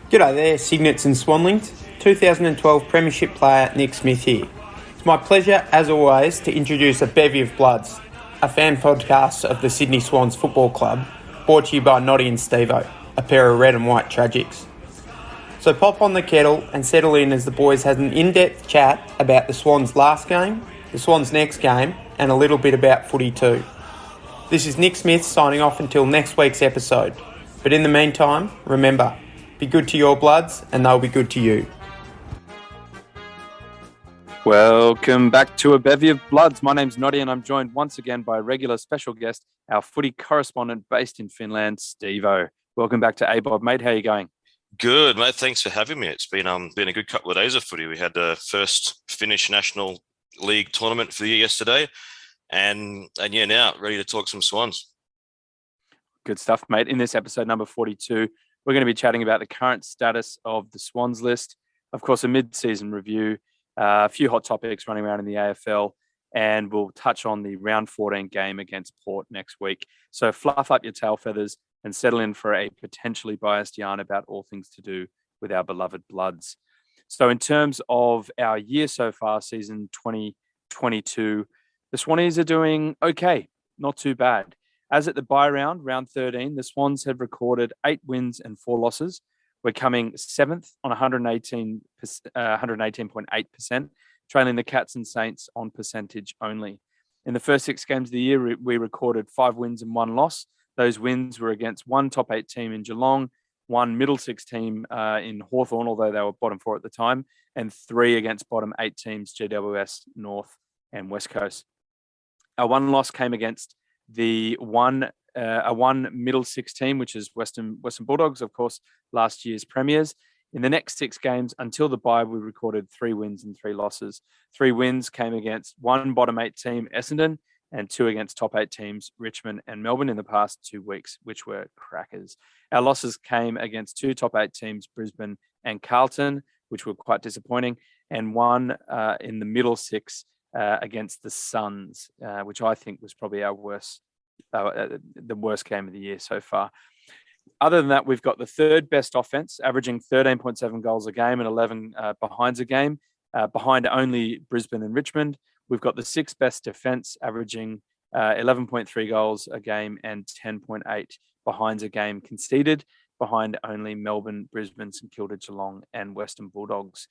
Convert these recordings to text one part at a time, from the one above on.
G'day there, Signets and Swanlings. 2012 Premiership player Nick Smith here. It's my pleasure, as always, to introduce a bevy of bloods, a fan podcast of the Sydney Swans Football Club, brought to you by Noddy and Stevo, a pair of red and white tragics. So pop on the kettle and settle in as the boys had an in-depth chat about the Swans' last game, the Swans' next game, and a little bit about footy too. This is Nick Smith signing off until next week's episode. But in the meantime, remember, be good to your bloods and they'll be good to you. Welcome back to a bevy of bloods. My name's Noddy and I'm joined once again by a regular special guest, our footy correspondent based in Finland, Stevo. Welcome back to ABOB, mate. How are you going? Good, mate. Thanks for having me. It's been a good couple of days of footy. We had the first Finnish National League tournament for the year yesterday, and now ready to talk some Swans. Good stuff, mate. In this episode number 42, we're going to be chatting about the current status of the Swans list, of course, a mid-season review, a few hot topics running around in the AFL, and we'll touch on the round 14 game against Port next week. So fluff up your tail feathers and settle in for a potentially biased yarn about all things to do with our beloved bloods. So in terms of our year so far, season 2022, the Swannies are doing okay, not too bad. As at the bye round, round 13, the Swans have recorded 8 wins and 4 losses. We're coming 7th on 118.8%, trailing the Cats and Saints on percentage only. In the first 6 games of the year, we recorded 5 wins and 1 loss. Those wins were against one top 8 team in Geelong, one middle 6 team in Hawthorn, although they were bottom 4 at the time, and 3 against bottom 8 teams, GWS, North and West Coast. Our one loss came against a one middle 6 team, which is Western Bulldogs, of course, last year's premiers. In the next 6 games until the bye, we recorded 3 wins and 3 losses. 3 wins came against one bottom 8 team, Essendon, and 2 against top 8 teams, Richmond and Melbourne, in the past 2 weeks, which were crackers. Our losses came against 2 top 8 teams, Brisbane and Carlton, which were quite disappointing, and one in the middle 6 against the Suns, which I think was probably our worst, the worst game of the year so far. Other than that, we've got the 3rd best offense, averaging 13.7 goals a game and 11 behinds a game, behind only Brisbane and Richmond. We've got the 6th best defense, averaging 11.3 goals a game and 10.8 behinds a game conceded, behind only Melbourne, Brisbane, St Kilda, Geelong, and Western Bulldogs.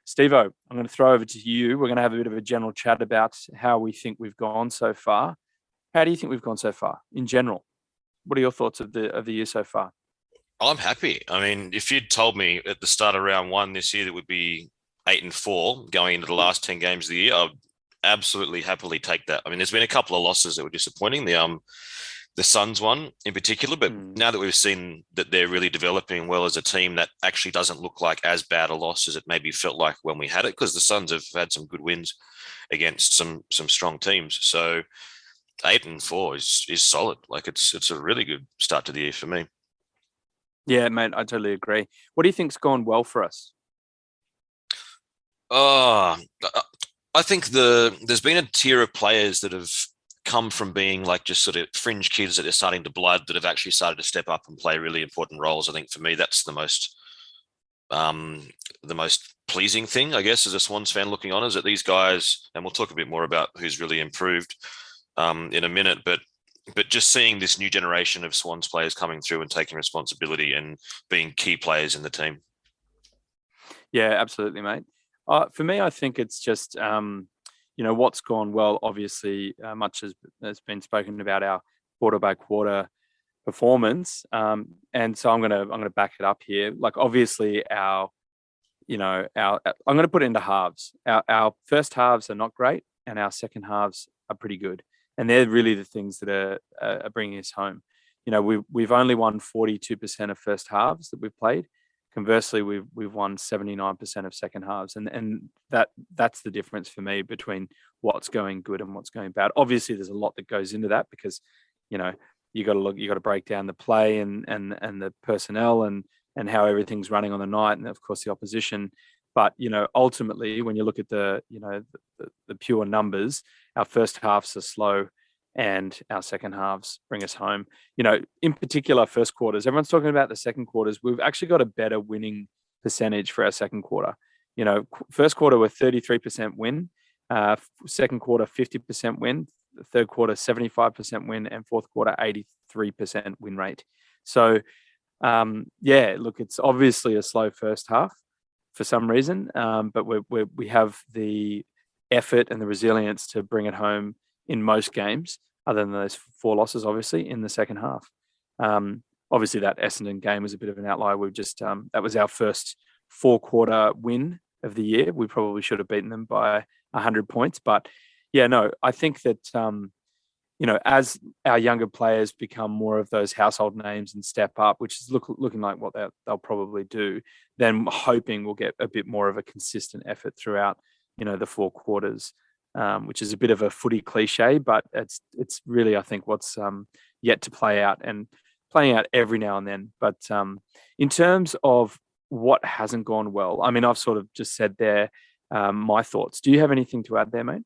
Stevo, I'm going to throw over to you. We're going to have a bit of a general chat about how we think we've gone so far. How do you think we've gone so far in general? What are your thoughts of the year so far? I'm happy. I mean, if you'd told me at the start of round 1 this year that would be 8 and 4 going into the last 10 games of the year, I'd absolutely happily take that. I mean, there's been a couple of losses that were disappointing. The Suns one in particular, but now that we've seen that they're really developing well as a team, that actually doesn't look like as bad a loss as it maybe felt like when we had it, because the Suns have had some good wins against some strong teams. So 8 and 4 is solid. Like it's a really good start to the year for me. Yeah, mate, I totally agree. What do you think's gone well for us? I think there's been a tier of players that have come from being like just sort of fringe kids that are starting to blood that have actually started to step up and play really important roles. I think for me, that's the most pleasing thing, I guess, as a Swans fan looking on, is that these guys, and we'll talk a bit more about who's really improved in a minute, but just seeing this new generation of Swans players coming through and taking responsibility and being key players in the team. Yeah, absolutely, mate. For me, I think it's just, what's gone well. Obviously, much has been spoken about our quarter by quarter performance, and so I'm gonna back it up here. Like, obviously, I'm gonna put it into halves. Our first halves are not great, and our second halves are pretty good, and they're really the things that are bringing us home. We've only won 42% of first halves that we've played. Conversely, we've won 79% of second halves, and that's the difference for me between what's going good and what's going bad. Obviously, there's a lot that goes into that because you got to break down the play and the personnel and how everything's running on the night, and of course the opposition. But ultimately, when you look at the pure numbers, our first halves are slow. and our second halves bring us home. In particular, first quarters. Everyone's talking about the second quarters. We've actually got a better winning percentage for our second quarter. First quarter we're 33% win, second quarter 50% win, third quarter 75% win, and fourth quarter 83% win rate. So look, it's obviously a slow first half for some reason, but we have the effort and the resilience to bring it home in most games, other than those 4 losses, obviously, in the second half. Obviously, that Essendon game was a bit of an outlier. That was our first 4-quarter win of the year. We probably should have beaten them by 100 points. But I think that, as our younger players become more of those household names and step up, which is looking like what they'll probably do, then hoping we'll get a bit more of a consistent effort throughout, the 4 quarters, which is a bit of a footy cliche, but it's really, I think, what's yet to play out, and playing out every now and then. But in terms of what hasn't gone well, I mean, I've sort of just said there my thoughts. Do you have anything to add there, mate?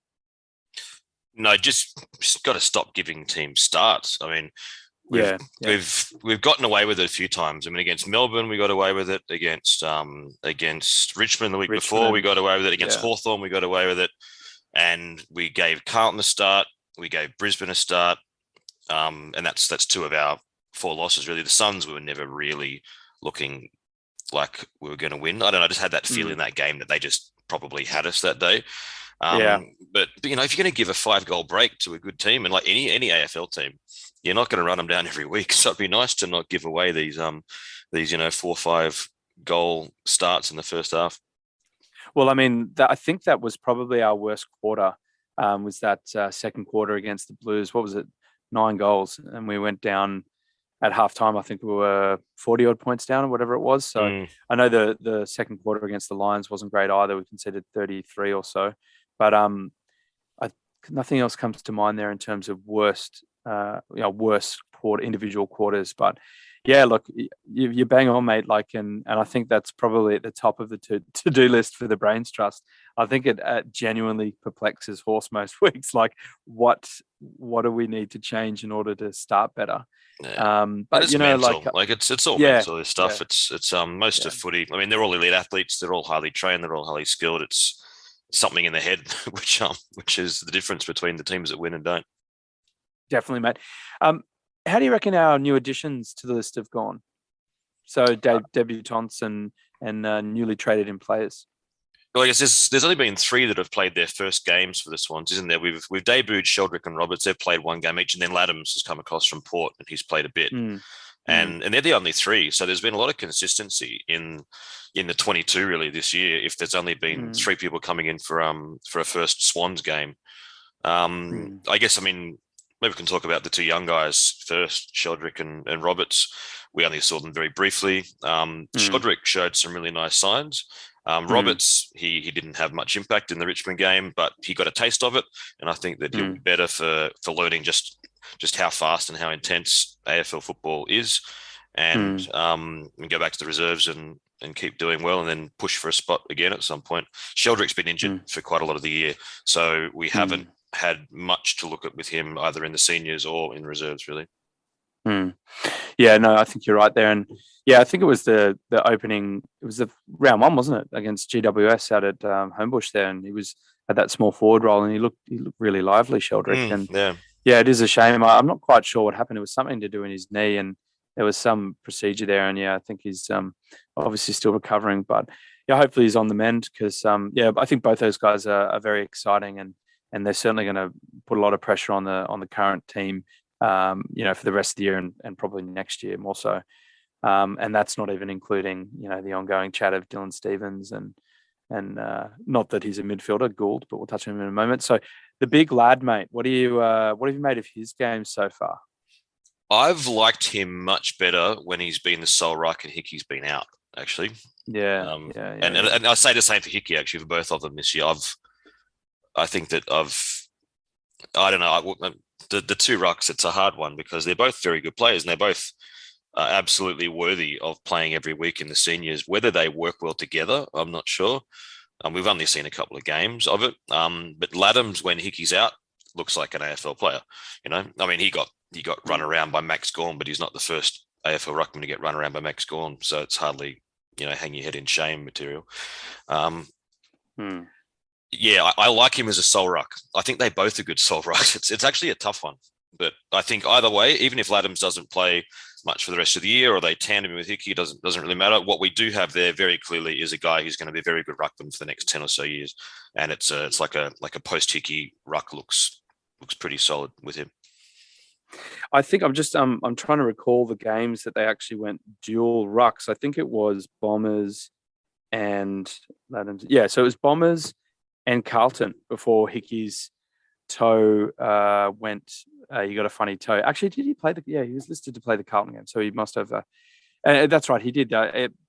No, just got to stop giving teams starts. I mean, we've gotten away with it a few times. I mean, against Melbourne, we got away with it. Against Richmond the week before, we got away with it. Against Hawthorn, we got away with it. And we gave Carlton a start. We gave Brisbane a start. And that's 2 of our 4 losses, really. The Suns, we were never really looking like we were going to win. I don't know. I just had that feeling in that game that they just probably had us that day. But if you're going to give a 5-goal break to a good team, and like any AFL team, you're not going to run them down every week. So it'd be nice to not give away these 4 or 5 goal starts in the first half. Well, I mean, I think that was probably our worst quarter. Was that second quarter against the Blues? What was it? 9 goals, and we went down at halftime. I think we were 40 odd points down or whatever it was. So I know the second quarter against the Lions wasn't great either. We conceded 33 or so, but nothing else comes to mind there in terms of worst individual quarters. But look, you bang on, mate. And I think that's probably at the top of the to-do list for the Brains Trust. I think it genuinely perplexes Horse most weeks. Like, what do we need to change in order to start better? But it's mental. It's all mental stuff. It's most of footy. I mean, they're all elite athletes. They're all highly trained. They're all highly skilled. It's something in the head, which is the difference between the teams that win and don't. Definitely, mate. How do you reckon our new additions to the list have gone? So debutants and newly traded in players. Well, I guess there's only been 3 that have played their first games for the Swans, isn't there? We've debuted Sheldrick and Roberts. They've played 1 game each, and then Laddams has come across from Port and he's played a bit. And they're the only 3. So there's been a lot of consistency in the 22 really this year. If there's only been 3 people coming in for a first Swans game, I guess, I mean, maybe we can talk about the 2 young guys first, Sheldrick and Roberts. We only saw them very briefly. Sheldrick showed some really nice signs. Roberts, he didn't have much impact in the Richmond game, but he got a taste of it. And I think that he'll be better for learning just how fast and how intense AFL football is. And we go back to the reserves and keep doing well, and then push for a spot again at some point. Sheldrick's been injured for quite a lot of the year, so we haven't had much to look at with him either in the seniors or in reserves, really. Yeah, no, I think you're right there. And I think it was the opening, it was the round 1, wasn't it, against GWS out at Homebush there, and he was at that small forward role, and he looked really lively, Sheldrick. And it is a shame. I'm not quite sure what happened. It was something to do in his knee, and there was some procedure there, and I think he's obviously still recovering, but hopefully he's on the mend, because I think both those guys are very exciting, and they're certainly going to put a lot of pressure on the current team, for the rest of the year and probably next year more so. And that's not even including, the ongoing chat of Dylan Stephens and not that he's a midfielder, Gould, but we'll touch on him in a moment. So the big lad, mate, what have you made of his game so far? I've liked him much better when he's been the sole ruck and Hickey's been out, actually. And I say the same for Hickey, actually, for both of them this year. I think that I don't know, the 2 rucks, it's a hard one because they're both very good players and they're both absolutely worthy of playing every week in the seniors. Whether they work well together, I'm not sure. We've only seen a couple of games of it. But Laddams, when Hickey's out, looks like an AFL player. You know, I mean, he got run around by Max Gawn, but he's not the first AFL ruckman to get run around by Max Gawn. So it's hardly, hang your head in shame material. Yeah, I like him as a soul ruck. I think they both are good soul rucks. It's actually a tough one. But I think either way, even if Laddams doesn't play much for the rest of the year, or they tandem with Hickey, doesn't really matter. What we do have there very clearly is a guy who's going to be a very good ruckman for the next 10 or so years, and it's like a post Hickey ruck looks pretty solid with him. I think I'm trying to recall the games that they actually went dual rucks. I think it was Bombers and Laddams. Yeah, so it was Bombers and Carlton before Hickey's toe went. You got a funny toe. Actually, did he play he was listed to play the Carlton game, so he must have. That's right, he did.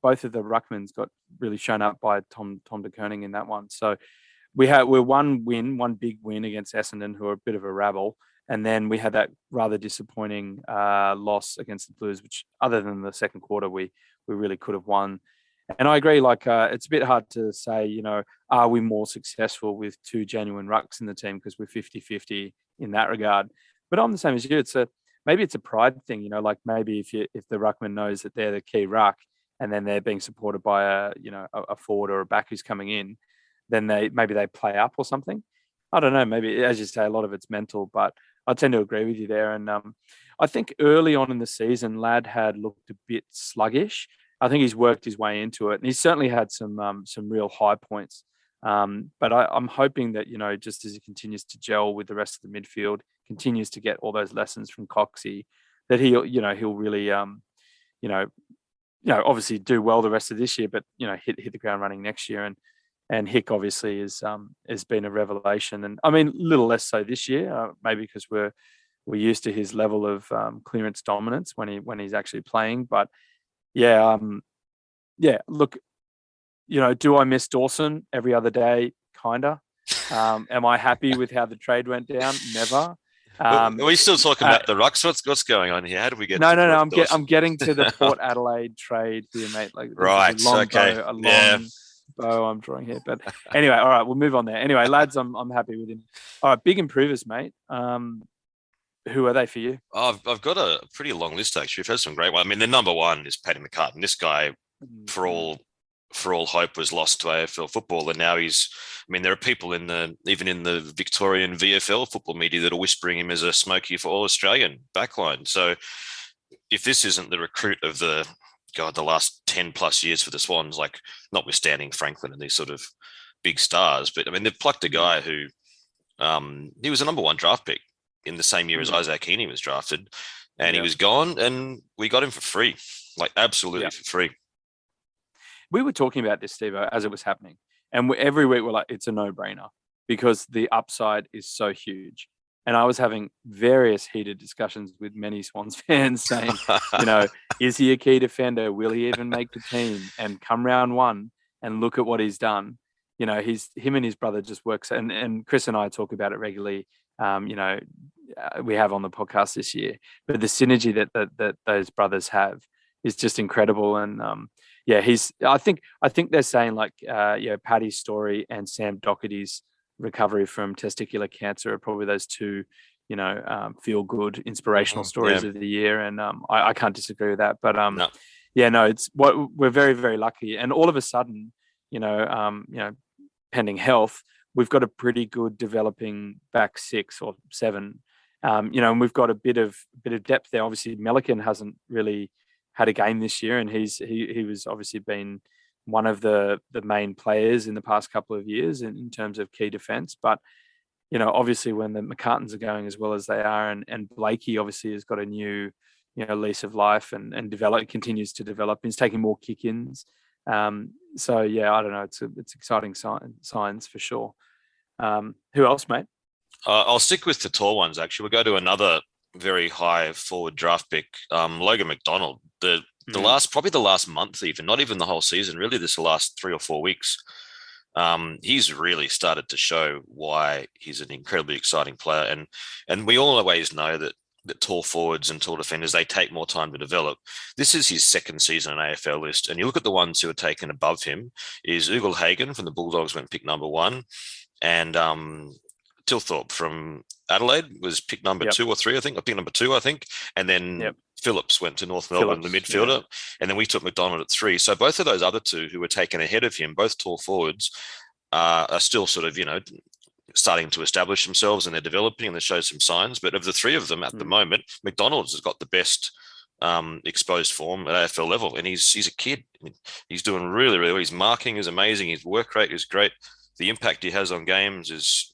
Both of the ruckmans got really shown up by Tom de Koning in that one. So we're one big win against Essendon, who are a bit of a rabble, and then we had that rather disappointing loss against the Blues, which, other than the second quarter, we really could have won. And I agree, it's a bit hard to say, are we more successful with two genuine rucks in the team because we're 50-50 in that regard. But I'm the same as you. Maybe it's a pride thing, maybe if the ruckman knows that they're the key ruck and then they're being supported by a forward or a back who's coming in, then they play up or something. I don't know. Maybe, as you say, a lot of it's mental, but I tend to agree with you there. And I think early on in the season, Ladd had looked a bit sluggish. I think he's worked his way into it, and he's certainly had some real high points. But I'm hoping that, just as he continues to gel with the rest of the midfield, continues to get all those lessons from Coxie, that he'll really, obviously do well the rest of this year, but, hit the ground running next year. And Hick obviously has been a revelation. And I mean, a little less so this year, maybe because we're used to his level of clearance dominance when he's actually playing. But look, do I miss Dawson every other day? Kinda. Am I happy with how the trade went down? Never. Are we still talking about the rucks? What's going on here? How did we get? No. I'm getting to the Port Adelaide trade here, mate. Right. Okay. A long bow I'm drawing here. But anyway, all right, we'll move on there. Anyway, lads, I'm happy with him. All right, big improvers, mate. Who are they for you? I've got a pretty long list, actually. We've had some great ones. I mean, the number one is Paddy McCartan. This guy, for all hope, was lost to AFL football, and now there are people even in the Victorian VFL football media that are whispering him as a smoky for all Australian backline. So if this isn't the recruit of the last 10 plus years for the Swans, notwithstanding Franklin and these sort of big stars, but I mean, they've plucked a guy who he was a number one draft pick in the same year as Isaac Heaney was drafted, and he was gone, and we got him for free, absolutely for free. We were talking about this, Stevo, as it was happening. And every week we're like, it's a no-brainer because the upside is so huge. And I was having various heated discussions with many Swans fans saying, is he a key defender? Will he even make the team? And come round one and look at what he's done. Him and his brother just works. And Chris and I talk about it regularly. We have on the podcast this year. But the synergy that those brothers have is just incredible. And I think they're saying Paddy's story and Sam Doherty's recovery from testicular cancer are probably those two, feel good, inspirational stories of the year. And I can't disagree with that. But it's what we're very, very lucky. And all of a sudden, pending health, we've got a pretty good developing back 6 or 7. And we've got a bit of depth there. Obviously, Melican hasn't really had a game this year, and he was obviously been one of the main players in the past couple of years in terms of key defence. But obviously when the McCartans are going as well as they are, and Blakey obviously has got a new lease of life and continues to develop. He's taking more kick-ins. I don't know. It's exciting signs for sure. Who else, mate? I'll stick with the tall ones. Actually, we'll go to another very high forward draft pick, Logan McDonald. The last month, even not even the whole season, really, the last 3 or 4 weeks, he's really started to show why he's an incredibly exciting player. And we all always know that tall forwards and tall defenders, they take more time to develop. This is his second season on AFL list, and you look at the ones who are taken above him is Ugle Hagen from the Bulldogs, went pick number 1, and Tilthorpe from Adelaide was pick number 2 or 3, I think. I picked number 2, I think. And then Phillips went to North Melbourne, the midfielder. And then we took McDonald at 3. So both of those other two who were taken ahead of him, both tall forwards, are still sort of, starting to establish themselves, and they're developing and they show some signs. But of the 3 of them at the moment, McDonald's has got the best exposed form at AFL level, and he's a kid. He's doing really, really well. His marking is amazing. His work rate is great. The impact he has on games is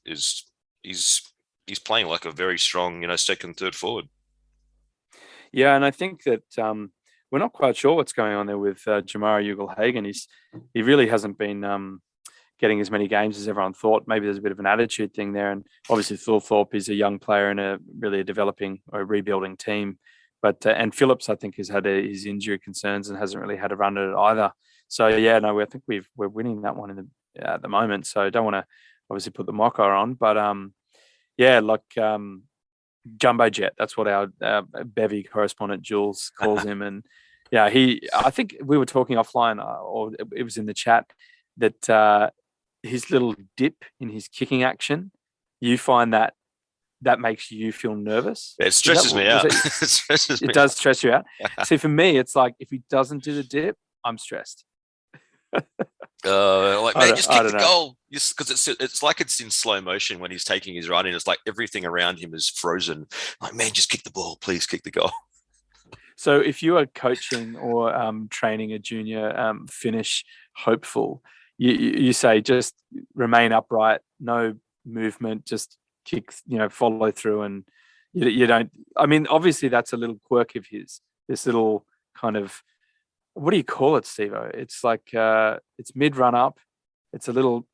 he's playing like a very strong, second, third forward. Yeah, and I think that we're not quite sure what's going on there with Jamara Ugle-Hagan. He really hasn't been getting as many games as everyone thought. Maybe there's a bit of an attitude thing there, and obviously Thorpe is a young player in a developing or rebuilding team. But and Phillips, I think, has had his injury concerns and hasn't really had a run at it either. So I think we're winning that one at the moment. So I don't want to obviously put the mocker on, but Jumbo Jet. That's what our Bevy correspondent Jules calls him. And I think we were talking offline, or it was in the chat, that his little dip in his kicking action, you find that makes you feel nervous. It stresses me out. It does stress you out. See, for me, it's like if he doesn't do the dip, I'm stressed. Just kick the goal, because it's like it's in slow motion when he's taking his run, and it's like everything around him is frozen. Like, man, just kick the ball, please kick the goal. So if you are coaching or training a junior finish hopeful, you say just remain upright, no movement, just kick, follow through, and you don't. I mean, obviously that's a little quirk of his. This little kind of, what do you call it, Stevo? It's like it's mid run up. It's a little.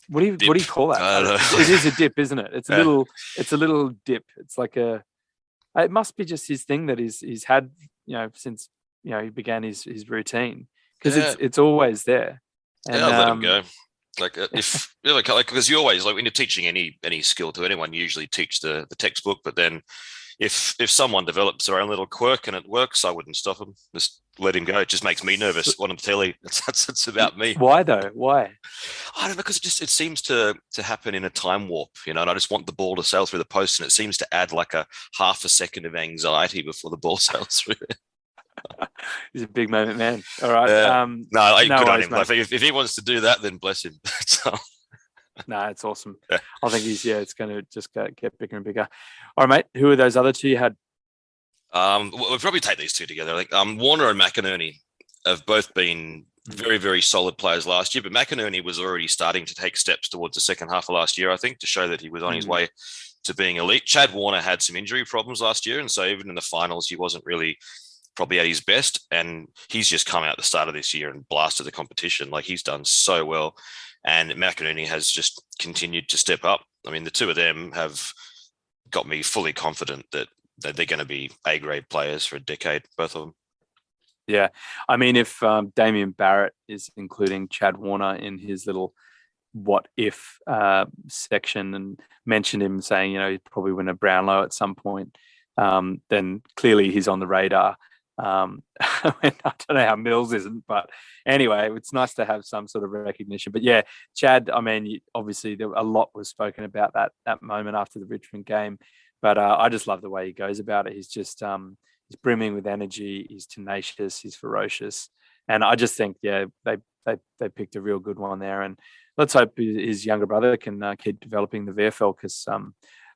What do you call that? I don't know. It is a dip, isn't it? It's a little. It's a little dip. It's like a. It must be just his thing that he's had, since he began his routine, because it's always there. And, I'll let him go. Like because you always, like when you're teaching any skill to anyone, you usually teach the textbook. But then if someone develops their own little quirk and it works, I wouldn't stop him. Just let him go. It just makes me nervous on telly. It's about me. Why though? Why? I don't know, because it seems to happen in a time warp, and I just want the ball to sail through the post, and it seems to add like a half a second of anxiety before the ball sails through. He's a big moment man. All right. Good on him. Like, if he wants to do that, then bless him. No, it's awesome. Yeah. I think it's going to just get bigger and bigger. All right, mate. Who are those other two you had? We'll probably take these two together. Like Warner and McInerney have both been very, very solid players last year, but McInerney was already starting to take steps towards the second half of last year, I think, to show that he was on his way to being elite. Chad Warner had some injury problems last year, and so even in the finals, he wasn't really probably at his best, and he's just come out at the start of this year and blasted the competition. Like, he's done so well, and McInerney has just continued to step up. I mean, the two of them have got me fully confident that they're going to be A-grade players for a decade, both of them. Yeah. I mean, if Damien Barrett is including Chad Warner in his little what if section and mentioned him saying, he'd probably win a Brownlow at some point, then clearly he's on the radar. I don't know how Mills isn't, but anyway, it's nice to have some sort of recognition. But yeah, Chad, I mean, obviously a lot was spoken about that moment after the Richmond game, but I just love the way he goes about it. He's just he's brimming with energy. He's tenacious. He's ferocious, and I just think they picked a real good one there. And let's hope his younger brother can keep developing the VFL, because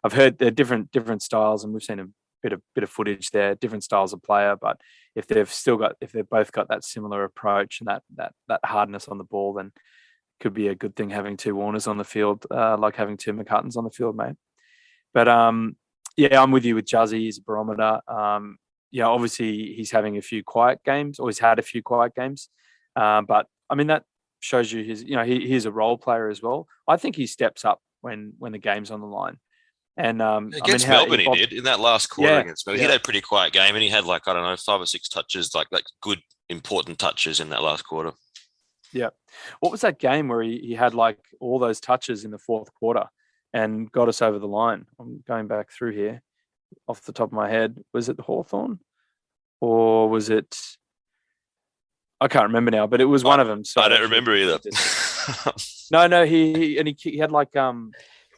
I've heard they're different styles, and we've seen a bit of footage there, different styles of player. But if they've both got that similar approach and that hardness on the ball, then it could be a good thing having two Warners on the field, like having two McCuttons on the field, mate. But I'm with you with Juzzy. He's a barometer. Obviously he's having a few quiet games, or he's had a few quiet games. But I mean, that shows you he's a role player as well. I think he steps up when the game's on the line. And against Melbourne, he did in that last quarter against Melbourne. He had a pretty quiet game, and he had 5 or 6 touches, like good important touches in that last quarter. Yeah, what was that game where he had all those touches in the fourth quarter and got us over the line? I'm going back through here off the top of my head. Was it Hawthorn, or was it? I can't remember now, but it was one of them. So I don't remember either. No, he had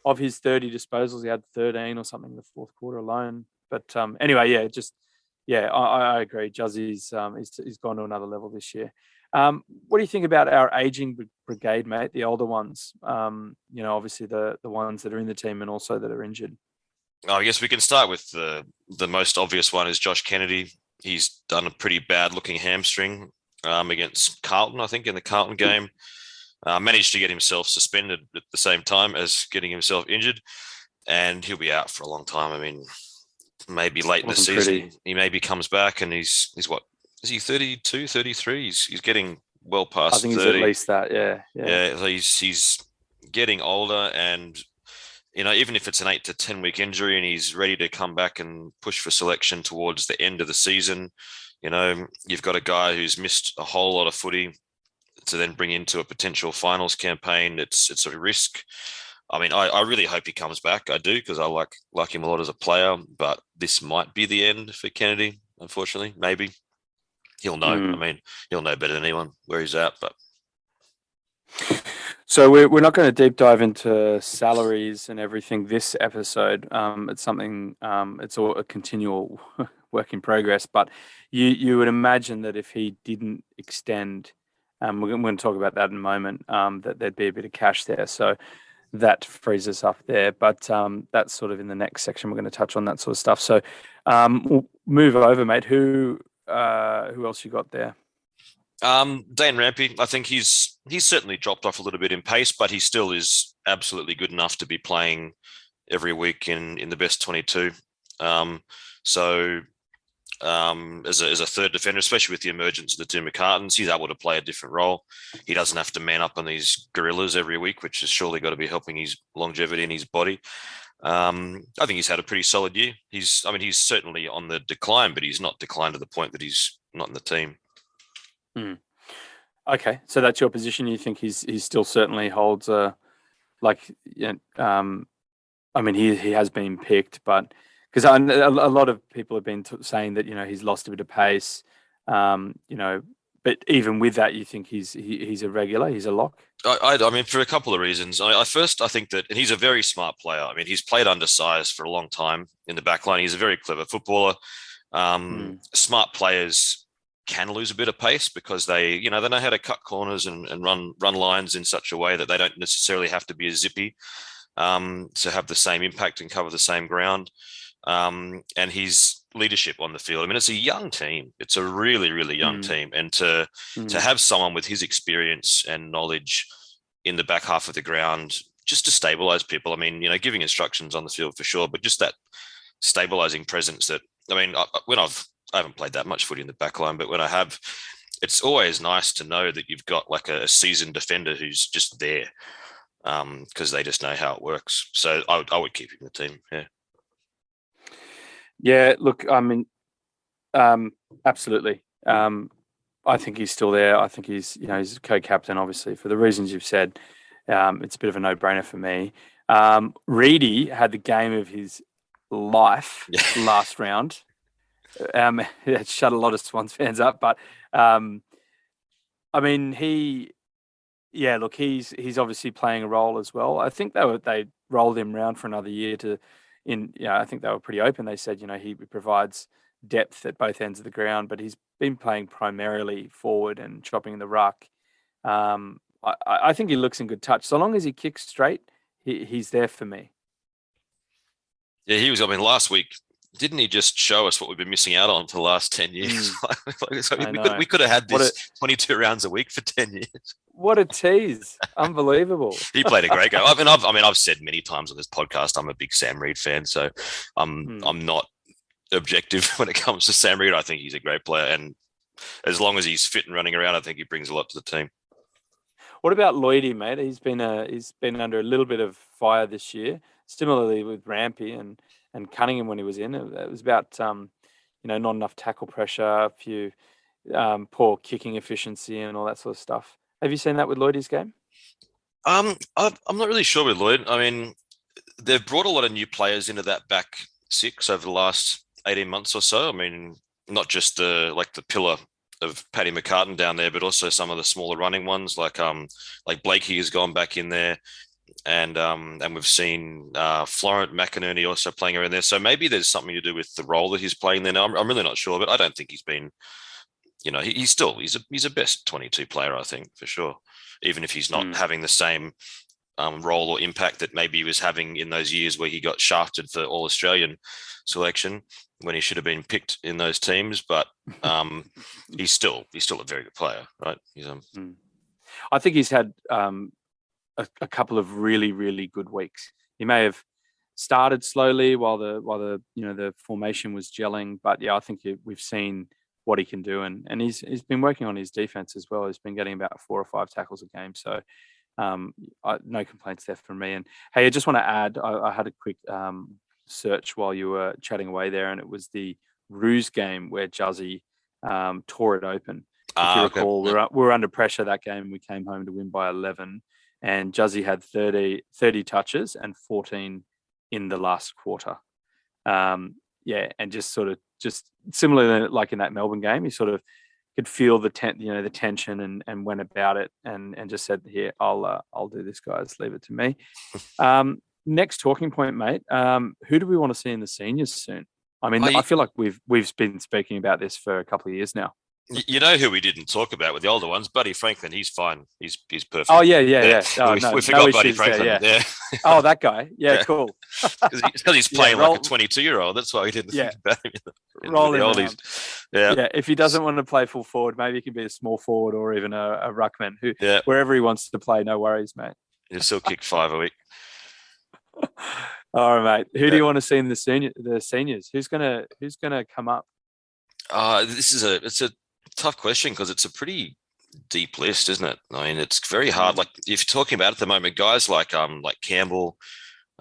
of his 30 disposals, he had 13 or something in the fourth quarter alone. But anyway, I agree. Juzzy's he's gone to another level this year. What do you think about our aging brigade, mate? The older ones, obviously the ones that are in the team and also that are injured. I guess we can start with the most obvious one is Josh Kennedy. He's done a pretty bad looking hamstring against Carlton, I think, in the Carlton game. Managed to get himself suspended at the same time as getting himself injured, and he'll be out for a long time. I mean, maybe late in the season, he maybe comes back, and he's what? Is he 32, 33? He's getting well past 30. I think he's at least that, yeah. Yeah, so he's getting older, and even if it's an 8 to 10 week injury and he's ready to come back and push for selection towards the end of the season, you've got a guy who's missed a whole lot of footy to then bring into a potential finals campaign. It's a risk. I mean, I really hope he comes back. I do, because I like him a lot as a player, but this might be the end for Kennedy, unfortunately. Maybe. He'll know. I mean, he'll know better than anyone where he's at, but... So we're not going to deep dive into salaries and everything this episode. It's something, it's all a continual work in progress, but you would imagine that if he didn't extend, we're going to talk about that in a moment, that there'd be a bit of cash there. So that frees us up there, but that's sort of in the next section. We're going to touch on that sort of stuff. So we'll move over, mate. Who else you got there? Dane Rampy, I think he's certainly dropped off a little bit in pace, but he still is absolutely good enough to be playing every week in the best 22. As a third defender, especially with the emergence of the two McCartans, he's able to play a different role. He doesn't have to man up on these gorillas every week, which has surely got to be helping his longevity in his body. I think he's had a pretty solid year. He's certainly on the decline, but he's not declined to the point that he's not in the team. Okay, so that's your position. You think he's still certainly holds he has been picked, but because a lot of people have been saying that he's lost a bit of pace, but even with that, you think he's a regular, he's a lock. I mean, for a couple of reasons. I think that he's a very smart player. I mean, he's played undersized for a long time in the back line. He's a very clever footballer. Smart players can lose a bit of pace because they know how to cut corners and run lines in such a way that they don't necessarily have to be as zippy to have the same impact and cover the same ground. And his leadership on the field. I mean, it's a young team. It's a really, really young team. And to have someone with his experience and knowledge in the back half of the ground just to stabilize people. I mean, giving instructions on the field for sure, but just that stabilizing presence that, I mean, I haven't played that much footy in the back line, but when I have, it's always nice to know that you've got like a seasoned defender who's just there because they just know how it works. So I would keep him in the team. Yeah. Yeah, look, I mean, absolutely. I think he's still there. I think he's a co-captain, obviously, for the reasons you've said. It's a bit of a no-brainer for me. Reedy had the game of his life last round. It shut a lot of Swans fans up, but I mean, he's obviously playing a role as well. I think they rolled him around for another year I think they were pretty open. They said, he provides depth at both ends of the ground, but he's been playing primarily forward and chopping in the ruck. I think he looks in good touch. So long as he kicks straight, he's there for me. Yeah, he was. I mean, last week, didn't he just show us what we've been missing out on for the last 10 years? We could have had this 22 rounds a week for 10 years. What a tease. Unbelievable. He played a great game. I've said many times on this podcast, I'm a big Sam Reid fan, so I'm not objective when it comes to Sam Reid. I think he's a great player, and as long as he's fit and running around, I think he brings a lot to the team. What about Lloydie, mate? He's been under a little bit of fire this year. Similarly with Rampy and Cunningham when he was in. It was about not enough tackle pressure, a few poor kicking efficiency and all that sort of stuff. Have you seen that with Lloydie's game? I'm not really sure with Lloyd. I mean, they've brought a lot of new players into that back six over the last 18 months or so. I mean, not just the pillar of Paddy McCartan down there, but also some of the smaller running ones like Blakey has gone back in there. and we've seen Florent McInerney also playing around there. So maybe there's something to do with the role that he's playing there. Now, I'm really not sure, but I don't think he's been. He's a best 22 player, I think, for sure. Even if he's not having the same role or impact that maybe he was having in those years where he got shafted for All Australian selection when he should have been picked in those teams. But he's still a very good player, right? I think he's had a couple of really, really good weeks. He may have started slowly while the formation was gelling, but yeah, I think we've seen what he can do, and he's been working on his defense as well. He's been getting about 4 or 5 tackles a game, so no complaints there from me. And hey, I just want to add, I had a quick search while you were chatting away there, and it was the Roos game where Juzzy tore it open. If you recall, we were under pressure that game. We came home to win by 11, and Juzzy had 30 touches and 14 in the last quarter. And just similar like in that Melbourne game, he sort of could feel the tension and went about it and just said, "Here, I'll do this, guys. Leave it to me." Next talking point, mate. Who do we want to see in the seniors soon? I mean, I feel like we've been speaking about this for a couple of years now. You know who we didn't talk about with the older ones? Buddy Franklin. He's fine. He's perfect. Oh, yeah. Oh, we forgot Buddy Franklin. Yeah. Oh, that guy. Yeah, cool. Because he's playing like a 22-year-old. That's why we didn't think about him. Rolling around. Yeah. If he doesn't want to play full forward, maybe he can be a small forward or even a ruckman. Wherever he wants to play, no worries, mate. He'll still kick 5 a week. All right, mate. Who do you want to see in the seniors? Who's gonna come up? It's a tough question because it's a pretty deep list, isn't it? I mean, it's very hard. Like if you're talking about at the moment, guys like Campbell,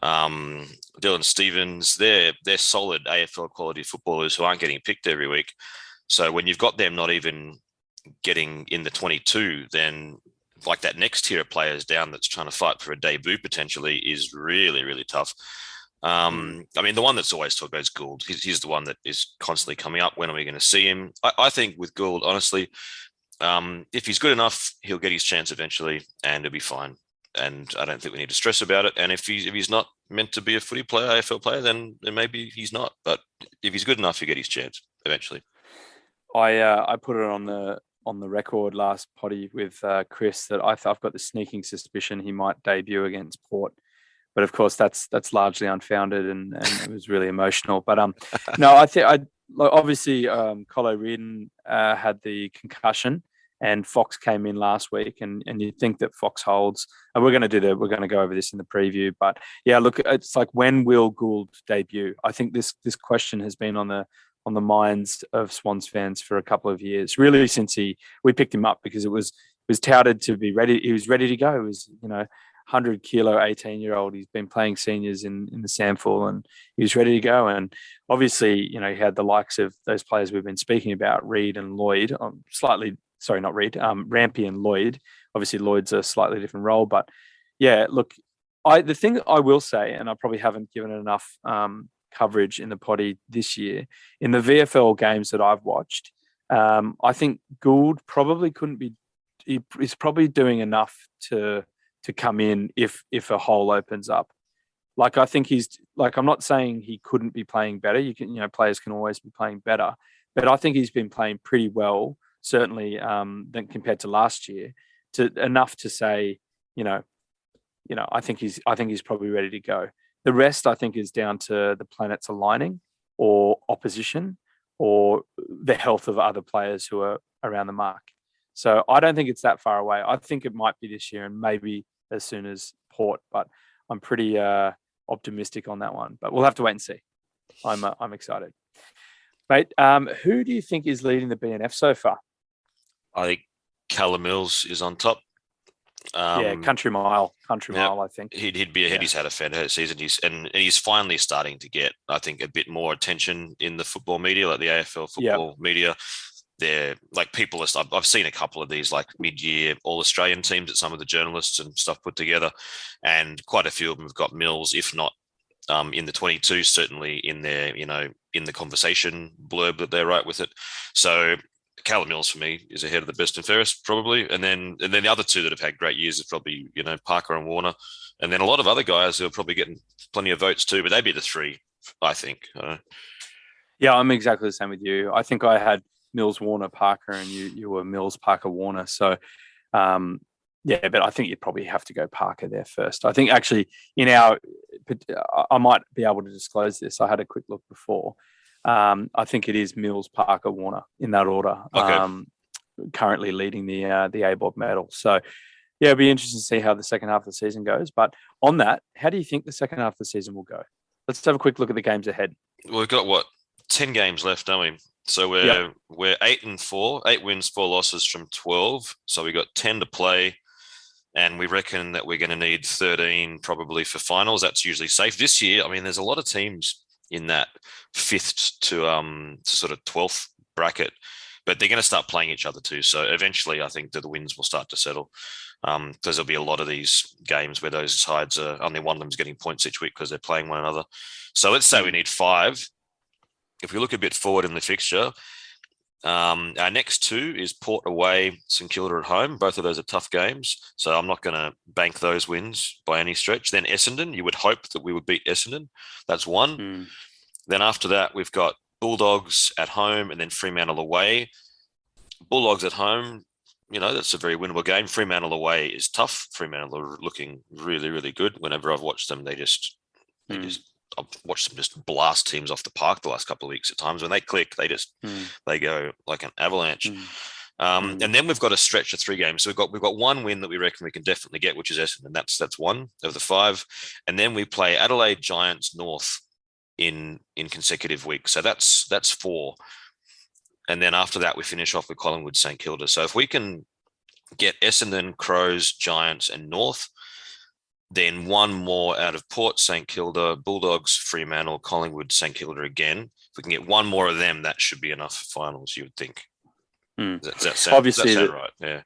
Dylan Stevens, they're solid AFL quality footballers who aren't getting picked every week. So when you've got them not even getting in the 22, then like that next tier of players down that's trying to fight for a debut potentially is really, really tough. I mean, the one that's always talked about is Gould. He's the one that is constantly coming up. When are we going to see him? I think with Gould, honestly, if he's good enough, he'll get his chance eventually and he'll be fine. And I don't think we need to stress about it. And if he's not meant to be a footy player, AFL player, then maybe he's not. But if he's good enough, he'll get his chance eventually. I put it on the record last potty with Chris that I've got the sneaking suspicion he might debut against Port. But of course, that's largely unfounded and it was really emotional. But no, I think obviously Colo Reardon had the concussion and Fox came in last week, and you'd think that Fox holds. And we're going to go over this in the preview. But yeah, look, it's like, when will Gould debut? I think this question has been on the minds of Swans fans for a couple of years, really since we picked him up because it was touted to be ready. He was ready to go. It was 100 kilo 18-year-old. He's been playing seniors in the Samful and he was ready to go. And obviously, he had the likes of those players we've been speaking about, Reid and Lloyd. Rampy and Lloyd. Obviously, Lloyd's a slightly different role, but yeah, look, the thing I will say, and I probably haven't given it enough coverage in the potty this year, in the VFL games that I've watched, I think Gould probably couldn't be. He's probably doing enough to come in if a hole opens up. Like, I think I'm not saying he couldn't be playing better. Players can always be playing better, but I think he's been playing pretty well, certainly than compared to last year, enough to say, I think he's probably ready to go. The rest, I think, is down to the planets aligning or opposition or the health of other players who are around the mark. So I don't think it's that far away. I think it might be this year and maybe as soon as Port, but I'm pretty optimistic on that one. But we'll have to wait and see. I'm excited. Mate, who do you think is leading the BNF so far? I think Callum Mills is on top. Country mile, I think. He'd be ahead. He's had a fantastic season. He's finally starting to get, I think, a bit more attention in the football media, like the AFL football media. They're like I've seen a couple of these like mid-year All-Australian teams that some of the journalists and stuff put together, and quite a few of them have got Mills, if not in the 22, certainly in their, in the conversation blurb that they write with it. So Callum Mills for me is ahead of the best and fairest probably, and then the other two that have had great years is probably Parker and Warner, and then a lot of other guys who are probably getting plenty of votes too. But they'd be the three, I think. Yeah, I'm exactly the same with you. I think I had Mills, Warner, Parker, and you were Mills, Parker, Warner. So, yeah, but I think you'd probably have to go Parker there first. I think actually I might be able to disclose this. I had a quick look before. I think it is Mills, Parker, Warner in that order. Okay. Currently leading the ABOB medal. So, yeah, it'll be interesting to see how the second half of the season goes. But on that, how do you think the second half of the season will go? Let's have a quick look at the games ahead. Well, we've got 10 games left, don't we? So we're 8-4, 8 wins, 4 losses from 12. So we got 10 to play, and we reckon that we're going to need 13 probably for finals. That's usually safe this year. I mean, there's a lot of teams in that 5th to sort of 12th bracket, but they're going to start playing each other too. So eventually, I think that the wins will start to settle. Because there'll be a lot of these games where those sides are only one of them's getting points each week because they're playing one another. So let's say we need 5. If we look a bit forward in the fixture, our next 2 is Port away, St Kilda at home. Both of those are tough games, so I'm not going to bank those wins by any stretch. Then Essendon, you would hope that we would beat Essendon. That's 1. Then after that, we've got Bulldogs at home and then Fremantle away. Bulldogs at home, that's a very winnable game. Fremantle away is tough. Fremantle are looking really, really good. Whenever I've watched them, I've watched them just blast teams off the park the last couple of weeks at times. When they click, they go like an avalanche. And then we've got a stretch of 3 games. So we've got 1 win that we reckon we can definitely get, which is Essendon. That's 1 of the 5. And then we play Adelaide, Giants, North in consecutive weeks. So that's 4. And then after that, we finish off with Collingwood, St Kilda. So if we can get Essendon, Crows, Giants, and North, then 1 more out of Port, St Kilda, Bulldogs, Fremantle, Collingwood, St Kilda again. If we can get 1 more of them, that should be enough for finals, you would think. Does that sound right? Yeah.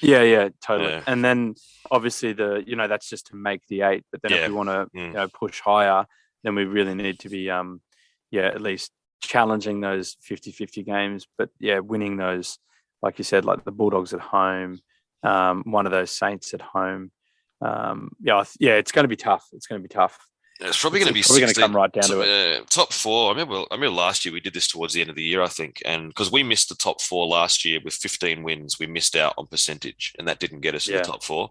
Yeah, totally. Yeah. And then obviously that's just to make the 8. But then if we want to push higher, then we really need to be at least challenging those 50-50 games. But winning those, like you said, like the Bulldogs at home, one of those Saints at home. It's going to be tough. It's going to be tough. It's probably going to be 16, going to come right down to it. Top 4. I remember last year we did this towards the end of the year, I think, and because we missed the top 4 last year with 15 wins, we missed out on percentage, and that didn't get us in the top 4.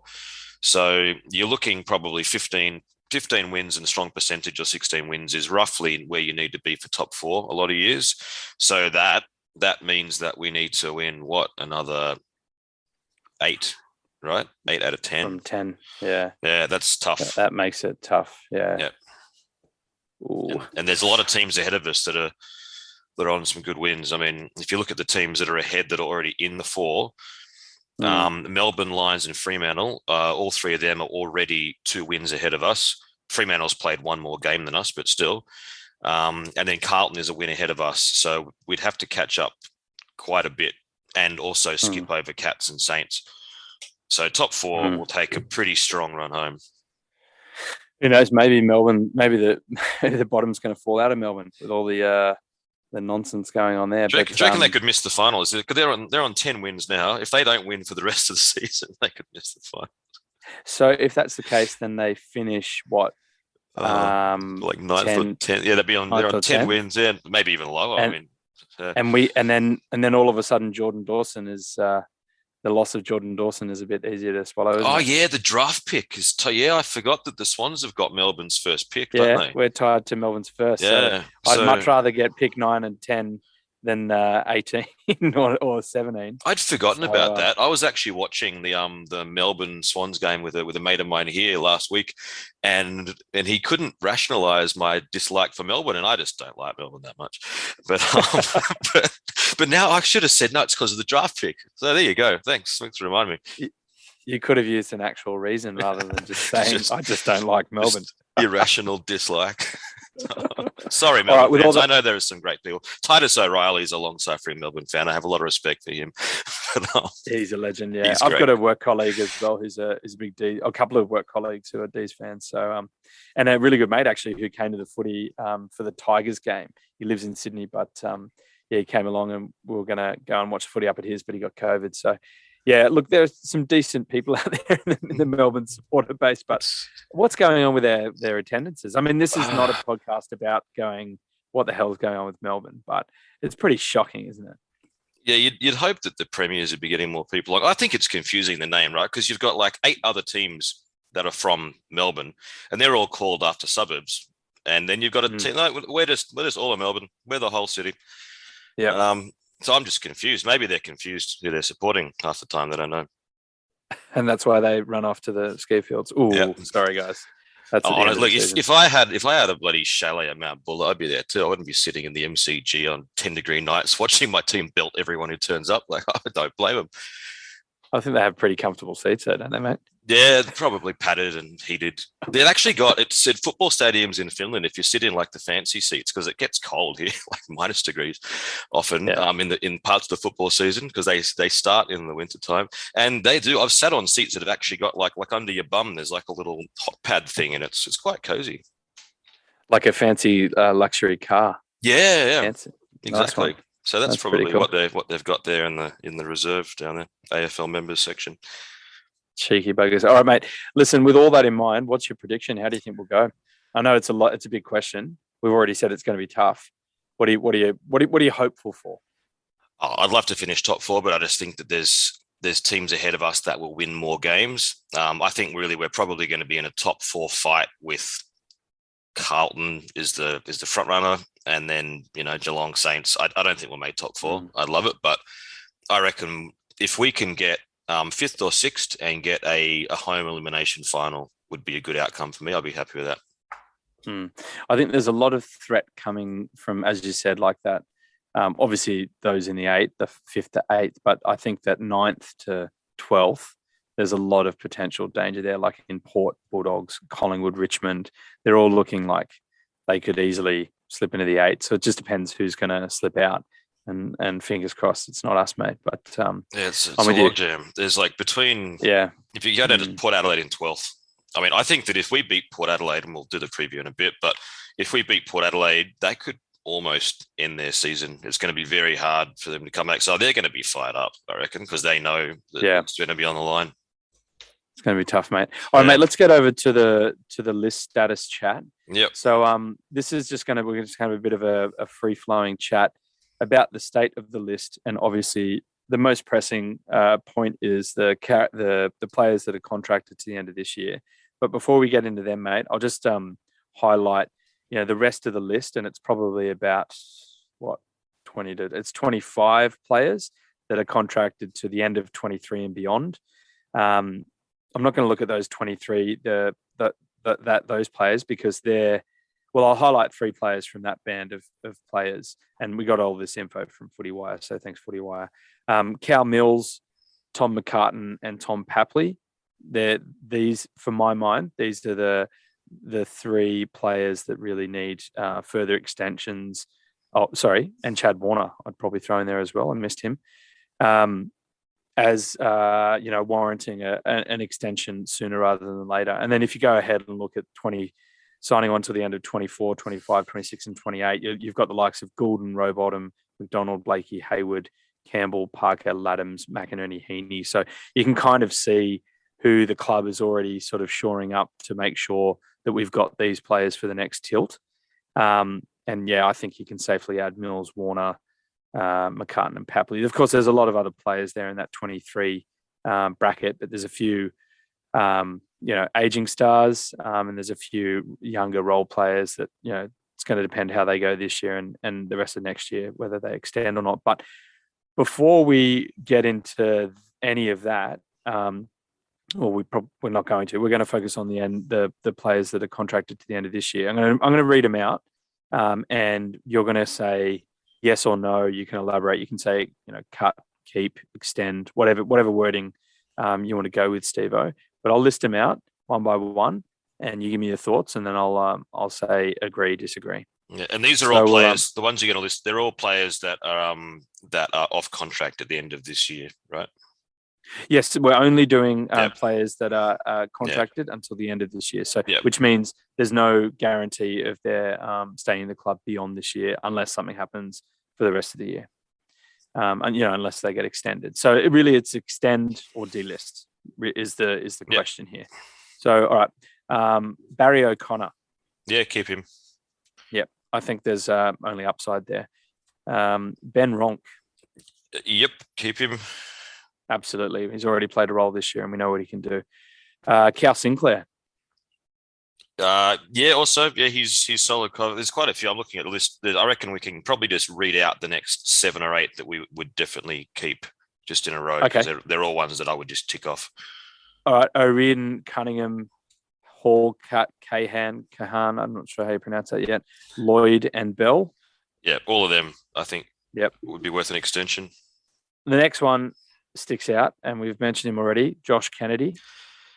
So you're looking probably 15 wins and a strong percentage, or 16 wins is roughly where you need to be for top 4 a lot of years. So that means that we need to win another 8. Right? 8 out of 10. From 10, yeah. Yeah, that's tough. That makes it tough, yeah. Yeah. And there's a lot of teams ahead of us that are on some good wins. I mean, if you look at the teams that are ahead that are already in the 4, Melbourne, Lions, and Fremantle, all 3 of them are already 2 wins ahead of us. Fremantle's played 1 more game than us, but still. And then Carlton is a win ahead of us. So we'd have to catch up quite a bit and also skip over Cats and Saints. So top 4 will take a pretty strong run home. Who knows? Maybe Melbourne. Maybe the bottom's going to fall out of Melbourne with all the nonsense going on there. Do you reckon they could miss the finals? Because they're on 10 wins now. If they don't win for the rest of the season, they could miss the final. So if that's the case, then they finish what? Like 9th or 10th. Yeah, they're on 10 wins. Yeah, maybe even lower. And then all of a sudden, Jordan Dawson is. The loss of Jordan Dawson is a bit easier to swallow. The draft pick is. I forgot that the Swans have got Melbourne's first pick, don't they? We're tied to Melbourne's first. Yeah, so I'd much rather get pick 9 and 10 than 18 or 17. I'd forgotten about that. I was actually watching the Melbourne Swans game with a mate of mine here last week, and he couldn't rationalise my dislike for Melbourne, and I just don't like Melbourne that much. But but now I should have said no, it's because of the draft pick. So there you go. Thanks for reminding me. You could have used an actual reason rather than just saying I just don't like Melbourne. Irrational dislike. Sorry, Melbourne fans. I know there are some great people. Titus O'Reilly's a long-suffering Melbourne fan. I have a lot of respect for him. He's a legend, yeah. I've got a work colleague as well who's a big D, a couple of work colleagues who are D's fans. So, and a really good mate actually who came to the footy for the Tigers game. He lives in Sydney, but he came along and we were going to go and watch footy up at his, but he got COVID. So, yeah, look, there's some decent people out there in the Melbourne supporter base, but what's going on with their attendances? I mean, this is not a podcast about going, what the hell is going on with Melbourne, but it's pretty shocking, isn't it? Yeah, you'd hope that the premiers would be getting more people. I think it's confusing, the name, right? Because you've got like 8 other teams that are from Melbourne, and they're all called after suburbs. And then you've got a team. No, we're just all of Melbourne. We're the whole city. Yeah. So I'm just confused. Maybe they're confused who they're supporting half the time. They don't know. And that's why they run off to the ski fields. Oh, sorry, guys. That's look. If I had a bloody chalet at Mount Buller, I'd be there too. I wouldn't be sitting in the MCG on 10-degree nights watching my team belt everyone who turns up. Like, I don't blame them. I think they have pretty comfortable seats there, don't they, mate? Yeah, probably padded and heated. They've actually got, it said football stadiums in Finland, if you sit in like the fancy seats, because it gets cold here, like minus degrees often in parts of the football season, because they start in the winter time. And they do, I've sat on seats that have actually got like under your bum, there's like a little hot pad thing, and it's quite cozy. Like a fancy luxury car. Yeah. Fancy. Exactly. Nice. So that's probably cool. what they've got there in the reserve down there, AFL members section. Cheeky buggers. All right, mate. Listen, with all that in mind, what's your prediction? How do you think we'll go? I know it's a big question. We've already said it's going to be tough. What are you hopeful for? I'd love to finish top 4, but I just think that there's teams ahead of us that will win more games. I think really we're probably going to be in a top 4 fight with Carlton is the front runner, and then Geelong, Saints. I don't think we'll make top 4. I'd love it, but I reckon if we can get 5th or 6th and get a home elimination final would be a good outcome for me. I'd be happy with that. I think there's a lot of threat coming from, as you said, like that. Obviously, those in the 8th, the 5th to 8th, but I think that 9th to 12th, there's a lot of potential danger there, like in Port, Bulldogs, Collingwood, Richmond. They're all looking like they could easily slip into the 8th. So it just depends who's going to slip out. And fingers crossed it's not us, mate. But it's a logjam. There's like between if you go down to Port Adelaide in 12th, I mean, I think that if we beat Port Adelaide, and we'll do the preview in a bit, but if we beat Port Adelaide, they could almost end their season. It's going to be very hard for them to come back. So they're going to be fired up, I reckon, because they know that it's going to be on the line. It's going to be tough, mate. All right, mate, let's get over to the list status chat. Yep. So this is we're just going to have a bit of a free-flowing chat about the state of the list, and obviously the most pressing point is the players that are contracted to the end of this year. But before we get into them, mate, I'll just highlight the rest of the list, and it's probably about 25 players that are contracted to the end of 23 and beyond. I'm not going to look at those 23 those players because I'll highlight 3 players from that band of players, and we got all this info from FootyWire, so thanks FootyWire. Cal Mills, Tom McCartan, and Tom Papley. These, for my mind, these are the 3 players that really need further extensions. Oh, sorry, and Chad Warner, I'd probably throw in there as well. I missed him. As warranting an extension sooner rather than later. And then if you go ahead and look at signing on to the end of 24, 25, 26, and 28, you've got the likes of Goulden, Rowbottom, McDonald, Blakey, Hayward, Campbell, Parker, Laddams, McInerney, Heaney. So you can kind of see who the club is already sort of shoring up to make sure that we've got these players for the next tilt. I think you can safely add Mills, Warner, McCartan, and Papley. Of course, there's a lot of other players there in that 23 bracket, but there's a few aging stars, and there's a few younger role players that, it's going to depend how they go this year and the rest of next year, whether they extend or not. But before we get into any of that, we're not going to. We're going to focus on the players that are contracted to the end of this year. I'm going to read them out, and you're going to say yes or no. You can elaborate. You can say, cut, keep, extend, whatever wording you want to go with, Stevo. But I'll list them out one by one, and you give me your thoughts, and then I'll say agree, disagree. Yeah, and these are all players. The ones you're going to list, they're all players that are off contract at the end of this year, right? Yes, we're only doing players that are contracted until the end of this year. So, which means there's no guarantee of their staying in the club beyond this year, unless something happens for the rest of the year. And unless they get extended. So it's extend or delist is the question here. So all right, Barry O'Connor. Yeah, keep him. Yep, I think there's only upside there. Ben Ronk. Yep, keep him. Absolutely, he's already played a role this year, and we know what he can do. Cal Sinclair. He's solid. There's quite a few. I'm looking at the list. I reckon we can probably just read out the next 7 or 8 that we would definitely keep just in a row, because they're all ones that I would just tick off. All right, O'Riordan, Cunningham, Hall, Kahan. I'm not sure how you pronounce that yet. Lloyd and Bell. Yeah, all of them, I think. Yep, would be worth an extension. The next one sticks out, and we've mentioned him already. Josh Kennedy.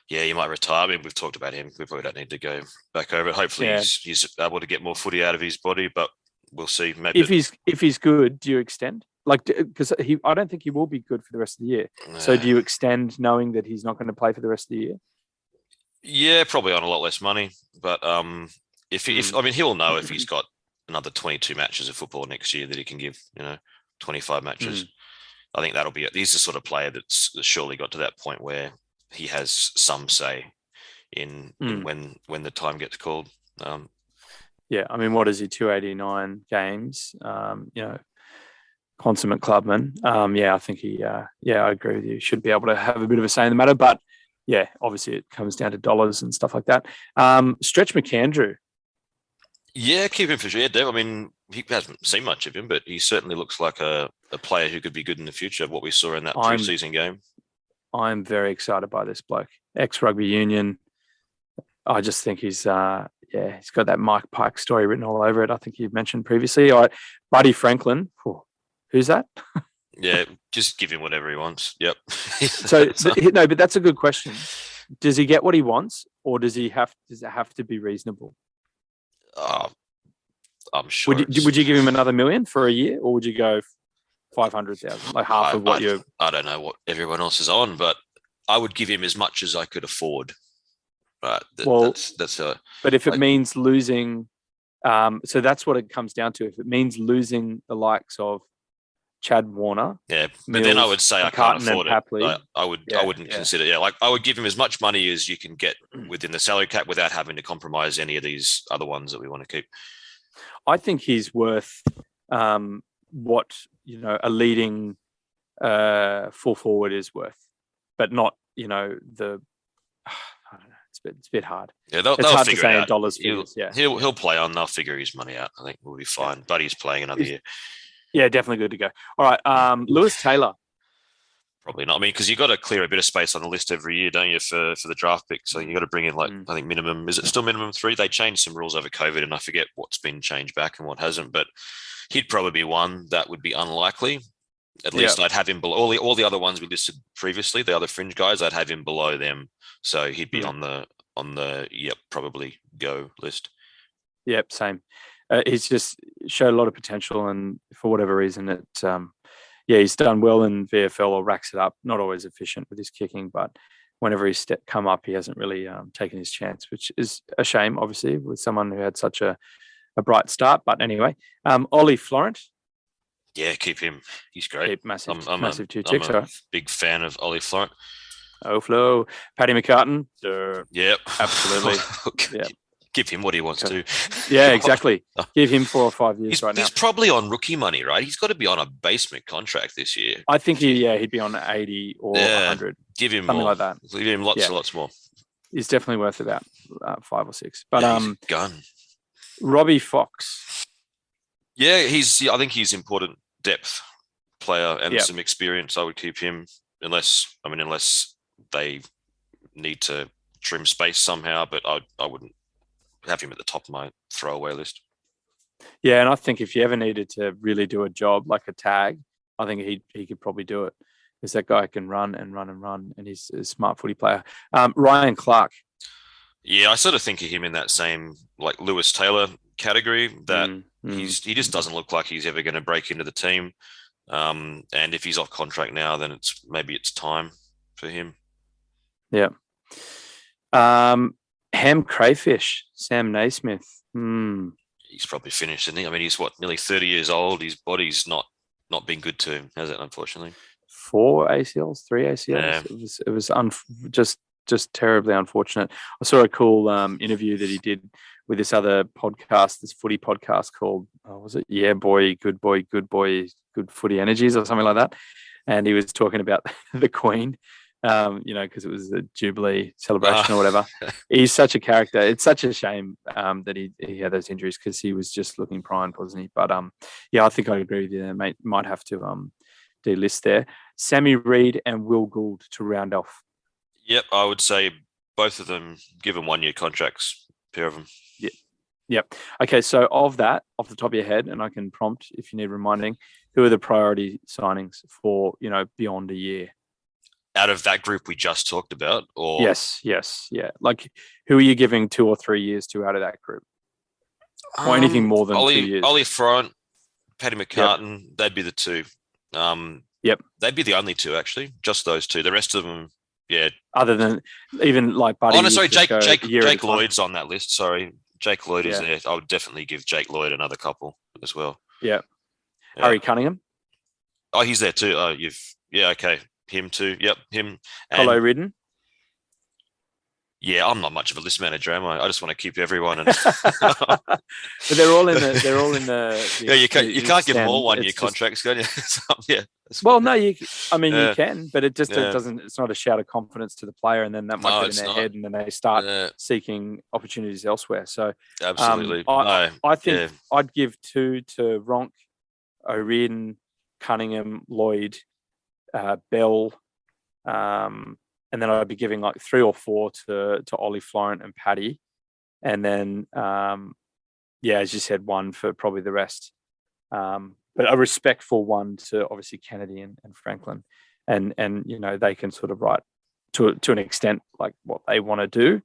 Yeah, he might retire. I mean, we've talked about him. We probably don't need to go back over it. Hopefully, he's able to get more footy out of his body, but we'll see. Maybe if he's good, do you extend? Because I don't think he will be good for the rest of the year. So do you extend knowing that he's not going to play for the rest of the year? Yeah, probably on a lot less money. But he'll know if he's got another 22 matches of football next year that he can give. 25 matches. I think that'll be it. He's the sort of player that's surely got to that point where he has some say in when the time gets called. What is he? 289 games. Consummate clubman. I think I agree with you. Should be able to have a bit of a say in the matter, but obviously it comes down to dollars and stuff like that. Stretch McAndrew. Yeah, keep him for sure. Yeah, Dave. I mean, he hasn't seen much of him, but he certainly looks like a player who could be good in the future. What we saw in that preseason game. I'm very excited by this bloke. Ex-rugby union. I just think he's got that Mike Pike story written all over it. I think you've mentioned previously. All right, Buddy Franklin. Who's that? Yeah, just give him whatever he wants. Yep. But that's a good question. Does he get what he wants, or does it have to be reasonable? I'm sure. Would you give him another $1 million for a year, or would you go 500,000, like half of what you? I don't know what everyone else is on, but I would give him as much as I could afford. Right. But if it means losing, so that's what it comes down to. If it means losing the likes of Chad Warner, but then I would say I can't afford it. I wouldn't consider. Yeah, like I would give him as much money as you can get within the salary cap without having to compromise any of these other ones that we want to keep. I think he's worth what a leading full forward is worth, but not the. I don't know. It's a bit hard. Yeah, they'll hard figure to say it out. In dollars figures. He'll play on. They'll figure his money out. I think we'll be fine. Buddy's playing another year. Yeah, definitely good to go. All right, Lewis Taylor. Probably not. I mean, because you got to clear a bit of space on the list every year, don't you, for the draft pick? So you got to bring in I think minimum. Is it still minimum 3? They changed some rules over COVID, and I forget what's been changed back and what hasn't. But he'd probably be one that would be unlikely. At least I'd have him below all the other ones we listed previously. The other fringe guys, I'd have him below them. So he'd be on the probably go list. Yep, same. He's just showed a lot of potential, and for whatever reason, he's done well in VFL or racks it up. Not always efficient with his kicking, but whenever he's come up, he hasn't really taken his chance, which is a shame, obviously, with someone who had such a bright start. But anyway, Ollie Florent. Yeah, keep him. He's great. Massive two ticks. I'm a big fan of Ollie Florent. Oh, Flo. Paddy McCartan. Yep. Absolutely. Yeah. Give him what he wants to. Yeah, exactly. Give him 4 or 5 years now. He's probably on rookie money, right? He's got to be on a basement contract this year. I think he'd be on 80 or 100. Give him something more. Like that. Give him lots more. He's definitely worth about 5 or 6. But he's a gun. Robbie Fox. Yeah, I think he's important depth player and some experience. I would keep him unless they need to trim space somehow, but I wouldn't have him at the top of my throwaway list. Yeah, and I think if you ever needed to really do a job like a tag, I think he could probably do it, because that guy can run, and he's a smart footy player. Ryan Clark. Yeah, I sort of think of him in that same like Lewis Taylor category, that he just doesn't look like he's ever going to break into the team. And if he's off contract now, then it's time for him. Yeah. Ham Crayfish, Sam Naismith. he's probably finished, isn't he? I mean, he's nearly 30 years old. His body's not been good to him, has it? Unfortunately, 4 ACLs, 3 ACLs. Yeah. It was just terribly unfortunate. I saw a cool interview that he did with this other podcast, this footy podcast called, was it Yeah Boy, Good Footy Energies or something like that. And he was talking about the Queen, because it was a Jubilee celebration or whatever. He's such a character. It's such a shame that he had those injuries because he was just looking primed, wasn't he? But I think I agree with you there, mate. Might have to delist there. Sammy Reid and Will Gould to round off. Yep, I would say both of them, give them 1 year contracts, pair of them. Yep. Okay, so of that, off the top of your head, and I can prompt if you need reminding, who are the priority signings for, beyond a year? Out of that group we just talked about? Or Yes, yeah. Like, who are you giving 2 or 3 years to out of that group? Or anything more than 2 years? Ollie Front, Paddy McCartan, They'd be the two. Yep. They'd be the only two, actually, just those two. The rest of them, yeah. Other than even like Buddy. Oh, no, sorry, Jake Jake Lloyd's on that list. Sorry, Jake Lloyd is there. I would definitely give Jake Lloyd another couple as well. Yeah. Harry Cunningham. Oh, he's there too. Oh, okay. Him too. Yep, him. Colo Ridden. Yeah, I'm not much of a list manager, am I? I just want to keep everyone. But they're all in the. Yeah, you can't give them all 1 year contracts, can you? Yeah. Well, no, you can, but it just doesn't. It's not a shout of confidence to the player, and then that might get in their head, and then they start seeking opportunities elsewhere. So absolutely, I think I'd give 2 to Ronk, O'Riordan, Cunningham, Lloyd, Bell, and then I'd be giving like 3 or 4 to Ollie Florent and Paddy, and then as you said, 1 for probably the rest. But a respectful 1 to obviously Kennedy and Franklin, and they can sort of write to an extent like what they want to do.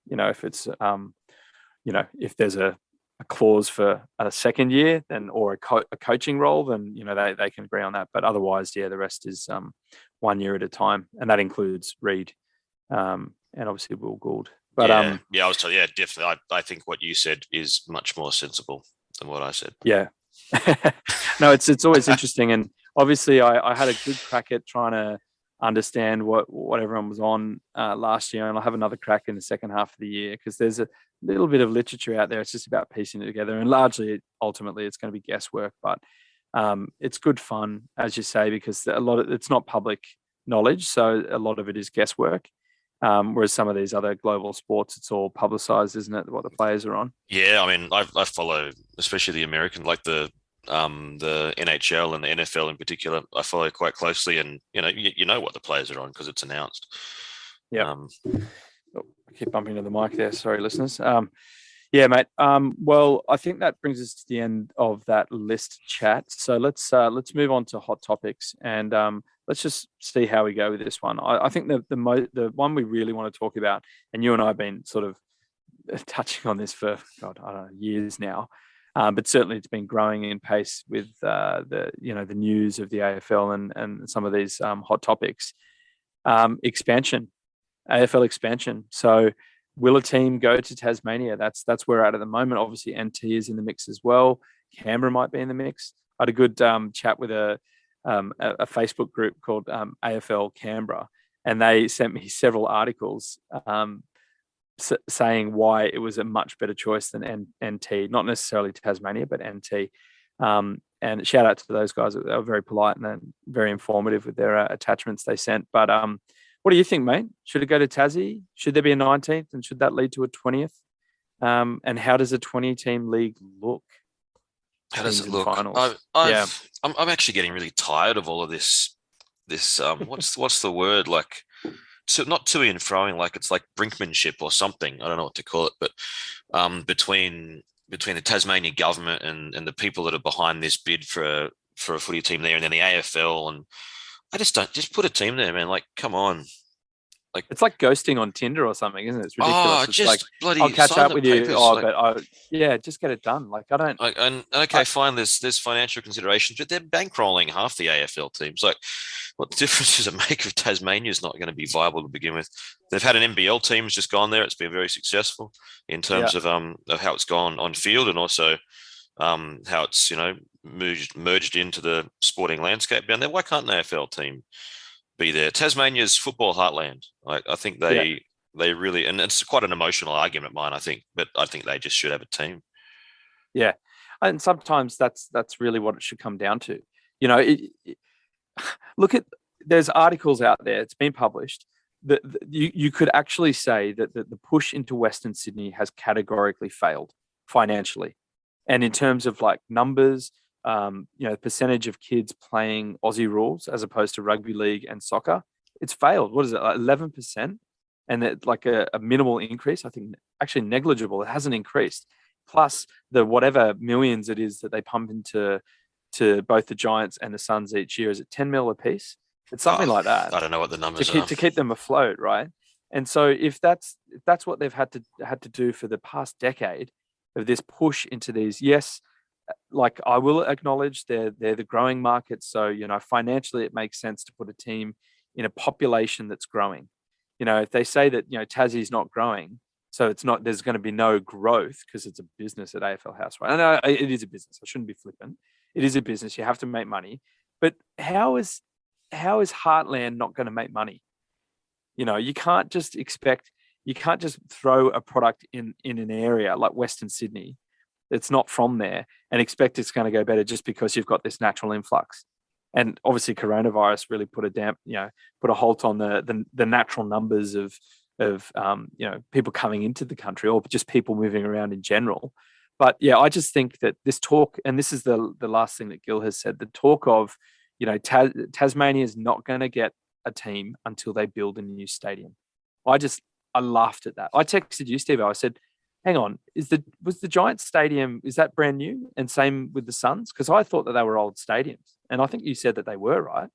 If it's if there's a clause for a second year, then or a coaching role, then they can agree on that. But otherwise, the rest is 1 year at a time, and that includes Reid and obviously Will Gould. But I was telling you, definitely. I think what you said is much more sensible than what I said. Yeah. No, it's always interesting, and obviously I had a good crack at trying to understand what everyone was on last year, and I'll have another crack in the second half of the year because there's a little bit of literature out there. It's just about piecing it together, and largely, ultimately, it's going to be guesswork, but it's good fun, as you say, because it's not public knowledge, so a lot of it is guesswork. Whereas some of these other global sports, it's all publicized, isn't it? What the players are on. Yeah, I mean, I follow, especially the American, like the NHL and the NFL in particular. I follow quite closely, and you know what the players are on because it's announced. Yeah. I keep bumping into the mic there. Sorry, listeners. Yeah, mate. Well, I think that brings us to the end of that list chat. So let's move on to hot topics, and let's just see how we go with this one. I think the one we really want to talk about, and you and I have been sort of touching on this for I don't know, years now, but certainly it's been growing in pace with the news of the AFL and some of these hot topics. Expansion, AFL expansion. So will a team go to Tasmania? That's where we're at the moment. Obviously, NT is in the mix as well. Canberra might be in the mix. I had a good chat with a Facebook group called AFL Canberra, and they sent me several articles saying why it was a much better choice than NT, not necessarily Tasmania, but NT. And shout out to those guys. They were very polite and very informative with their attachments they sent. But what do you think, mate? Should it go to Tassie? Should there be a 19th? And should that lead to a 20th? And how does a 20-team league look? How does it look? Finals? I'm actually getting really tired of all of this. What's the word? Like, not to and froing, like it's like brinkmanship or something. I don't know what to call it, but between the Tasmanian government and the people that are behind this bid for a footy team there, and then the AFL, and I just put a team there, man. Like, come on. Like, it's like ghosting on Tinder or something, isn't it? It's ridiculous. Oh, it's just like, bloody I'll catch up with you. Papers, just get it done. Like, I don't. Fine. There's financial considerations, but they're bankrolling half the AFL teams. Like, what difference does it make if Tasmania's not going to be viable to begin with? They've had an NBL team who's just gone there. It's been very successful in terms of how it's gone on field, and also how it's merged into the sporting landscape down there. Why can't an AFL team be there? Tasmania's football heartland. I think they really, and it's quite an emotional argument of mine, I think, but I think they just should have a team. Yeah, and sometimes that's really what it should come down to. There's articles out there. It's been published that you could actually say that the push into Western Sydney has categorically failed financially, and in terms of like numbers, percentage of kids playing Aussie rules as opposed to rugby league and soccer, it's failed. What is it, like 11%? And that like a minimal increase, I think actually negligible. It hasn't increased. Plus the whatever millions it is that they pump into both the Giants and the Suns each year. Is it 10 mil a piece? It's something like that. I don't know what the numbers are. To keep them afloat, right? And so if that's what they've had to do for the past decade of this push into these, yes, like I will acknowledge they're the growing market. So, financially it makes sense to put a team in a population that's growing. If they say that, Tassie's not growing, so it's not, there's going to be no growth because it's a business at AFL House, right? I know it is a business. I shouldn't be flippant. It is a business. You have to make money. But how is Heartland not going to make money? You can't just throw a product in an area like Western Sydney that's not from there and expect it's going to go better just because you've got this natural influx. And obviously coronavirus really put a halt on the natural numbers of people coming into the country or just people moving around in general. But yeah, I just think that this talk, and this is the last thing that Gil has said, the talk of, Tasmania is not going to get a team until they build a new stadium. I laughed at that. I texted you, Steve. I said, hang on, was the Giants stadium, is that brand new? And same with the Suns? Because I thought that they were old stadiums. And I think you said that they were, right?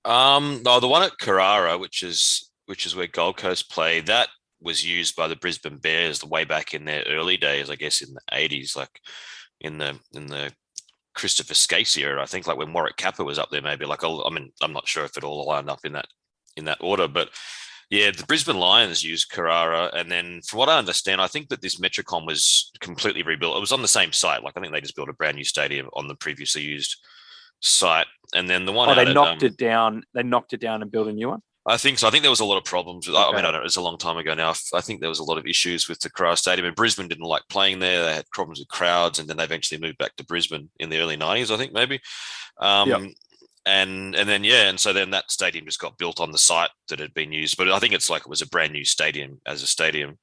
No, the one at Carrara, which is where Gold Coast play, that was used by the Brisbane Bears way back in their early days, I guess in the 80s, like in the Christopher Skase era, I think, like when Warwick Kappa was up there, maybe. Like, I'm not sure if it all lined up in that order, but yeah, the Brisbane Lions used Carrara, and then from what I understand, I think that this Metricon was completely rebuilt. It was on the same site. Like, I think they just built a brand new stadium on the previously used site, and then the one they knocked it down. They knocked it down and built a new one. I think so. I think there was a lot of problems. Okay. I don't know. It was a long time ago now. I think there was a lot of issues with the Carrara Stadium. And Brisbane didn't like playing there. They had problems with crowds, and then they eventually moved back to Brisbane in the early 90s, I think, maybe. And so then that stadium just got built on the site that had been used. But I think it was a brand new stadium as a stadium.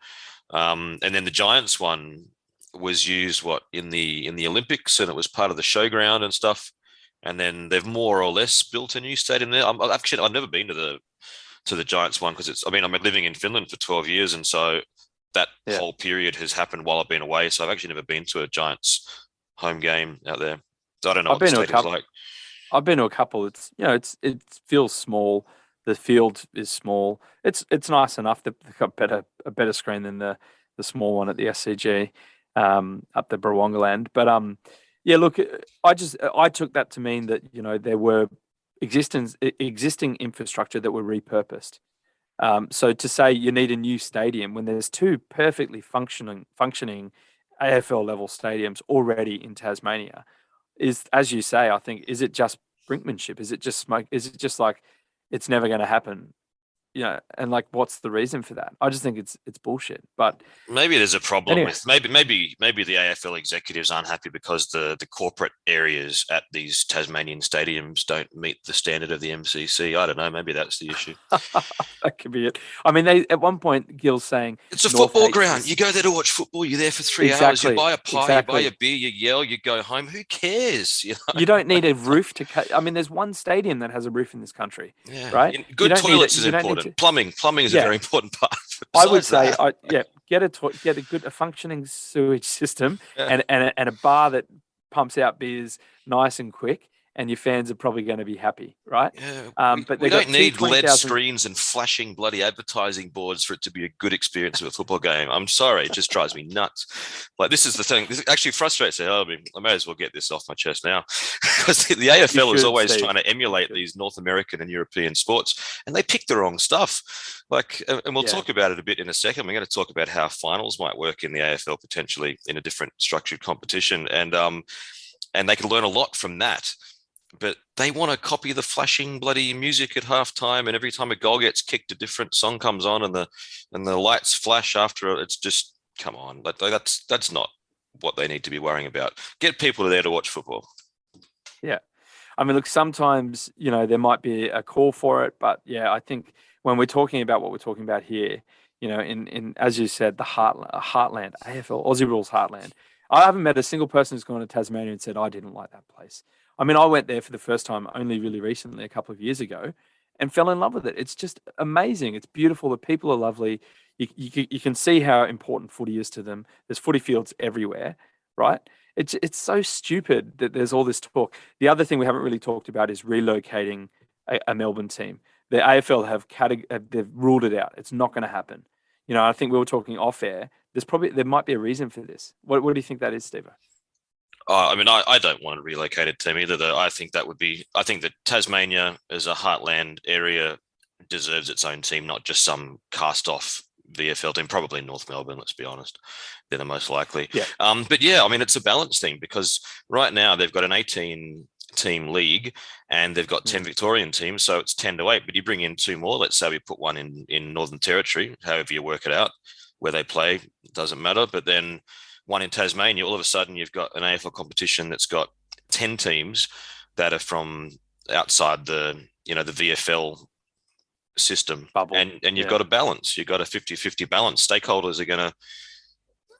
And then the Giants one was used in the Olympics, and it was part of the showground and stuff. And then they've more or less built a new stadium there. I've never been to the Giants one because I'm living in Finland for 12 years, and so that whole period has happened while I've been away. So I've actually never been to a Giants home game out there. So I don't know what the stadium's like. I've been to a couple. It feels small. The field is small. It's nice enough. They've got a better screen than the small one at the SCG up the Burwongaland. But yeah, look, I took that to mean that there were existing infrastructure that were repurposed. So to say you need a new stadium when there's two perfectly functioning AFL level stadiums already in Tasmania is, as you say, I think, is it just brinkmanship? Is it just smoke? Is it just like it's never going to happen? And like, what's the reason for that? I just think it's bullshit. But maybe there's a problem with maybe the AFL executives aren't happy because the corporate areas at these Tasmanian stadiums don't meet the standard of the MCC. I don't know. Maybe that's the issue. That could be it. I mean, they at one point, Gil's saying it's a football ground. You go there to watch football. You're there for 3 hours. You buy a pie. You buy a beer. You yell. You go home. Who cares? You don't need a roof to. I mean, there's one stadium that has a roof in this country, right? Good toilets is important. Plumbing is a very important part. I would say, get a functioning sewage system and a bar that pumps out beers nice and quick, and your fans are probably going to be happy, right? Yeah, But we they got don't need LED 20,000 screens and flashing bloody advertising boards for it to be a good experience of a football game. I'm sorry, it just drives me nuts. Like, this is the thing. This actually frustrates me. I may as well get this off my chest now, because the AFL is always trying to emulate these North American and European sports, and they pick the wrong stuff. Like, and we'll talk about it a bit in a second. We're going to talk about how finals might work in the AFL potentially in a different structured competition, and they can learn a lot from that. But they want to copy the flashing bloody music at halftime, and every time a goal gets kicked, a different song comes on, and the lights flash after it. It's just, come on, that's not what they need to be worrying about. Get people there to watch football. Yeah, I mean, look, sometimes there might be a call for it, but yeah, I think when we're talking about what we're talking about here, in as you said, the heartland, AFL, Aussie rules heartland. I haven't met a single person who's gone to Tasmania and said, I didn't like that place. I mean, I went there for the first time only really recently, a couple of years ago, and fell in love with it. It's just amazing. It's beautiful. The people are lovely. You can see how important footy is to them. There's footy fields everywhere, right? It's so stupid that there's all this talk. The other thing we haven't really talked about is relocating a Melbourne team. The AFL they've ruled it out. It's not going to happen. I think we were talking off air. There might be a reason for this. What do you think that is, Steve? I mean, I don't want a relocated team either. Though I think that Tasmania as a heartland area deserves its own team, not just some cast-off VFL team. Probably North Melbourne. Let's be honest, they're the most likely. Yeah. But yeah, I mean, it's a balance thing, because right now they've got an 18-team league and they've got 10 Victorian teams, so it's 10-8. But you bring in 2 more. Let's say we put one in Northern Territory. However you work it out, where they play, it doesn't matter. But then one in Tasmania, all of a sudden you've got an AFL competition that's got 10 teams that are from outside the VFL system. Bubble. And you've got a balance. You've got a 50-50 balance. Stakeholders are going to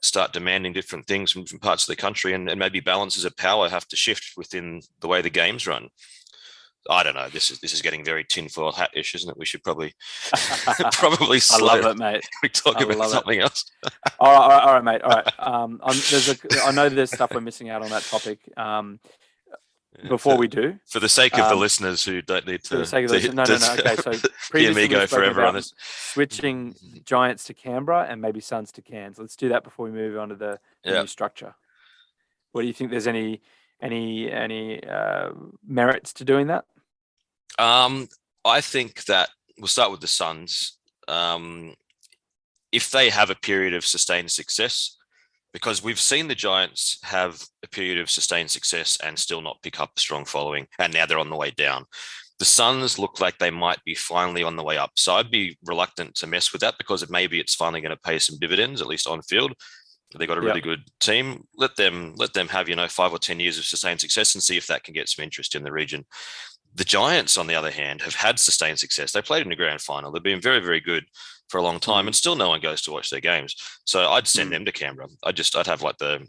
start demanding different things from different parts of the country, and maybe balances of power have to shift within the way the games run. I don't know. This is getting very tinfoil hat-ish, isn't it? We should probably I love it, mate. We talk about something else. All right, mate. All right. I know there's stuff we're missing out on that topic. Before we do, for the sake of the listeners who don't need to, for the sake of the listeners, no. Okay, so hear me go forever on this. Switching Giants to Canberra and maybe Suns to Cairns. Let's do that before we move on to the new structure. What do you think? There's any merits to doing that? I think that we'll start with the Suns. If they have a period of sustained success, because we've seen the Giants have a period of sustained success and still not pick up a strong following, and now they're on the way down. The Suns look like they might be finally on the way up. So I'd be reluctant to mess with that, because maybe it's finally going to pay some dividends, at least on field. They've got a really good team. Let them have 5 or 10 years of sustained success and see if that can get some interest in the region. The Giants, on the other hand, have had sustained success. They played in the grand final. They've been very, very good for a long time, and still no one goes to watch their games. So I'd send them to Canberra. I'd have the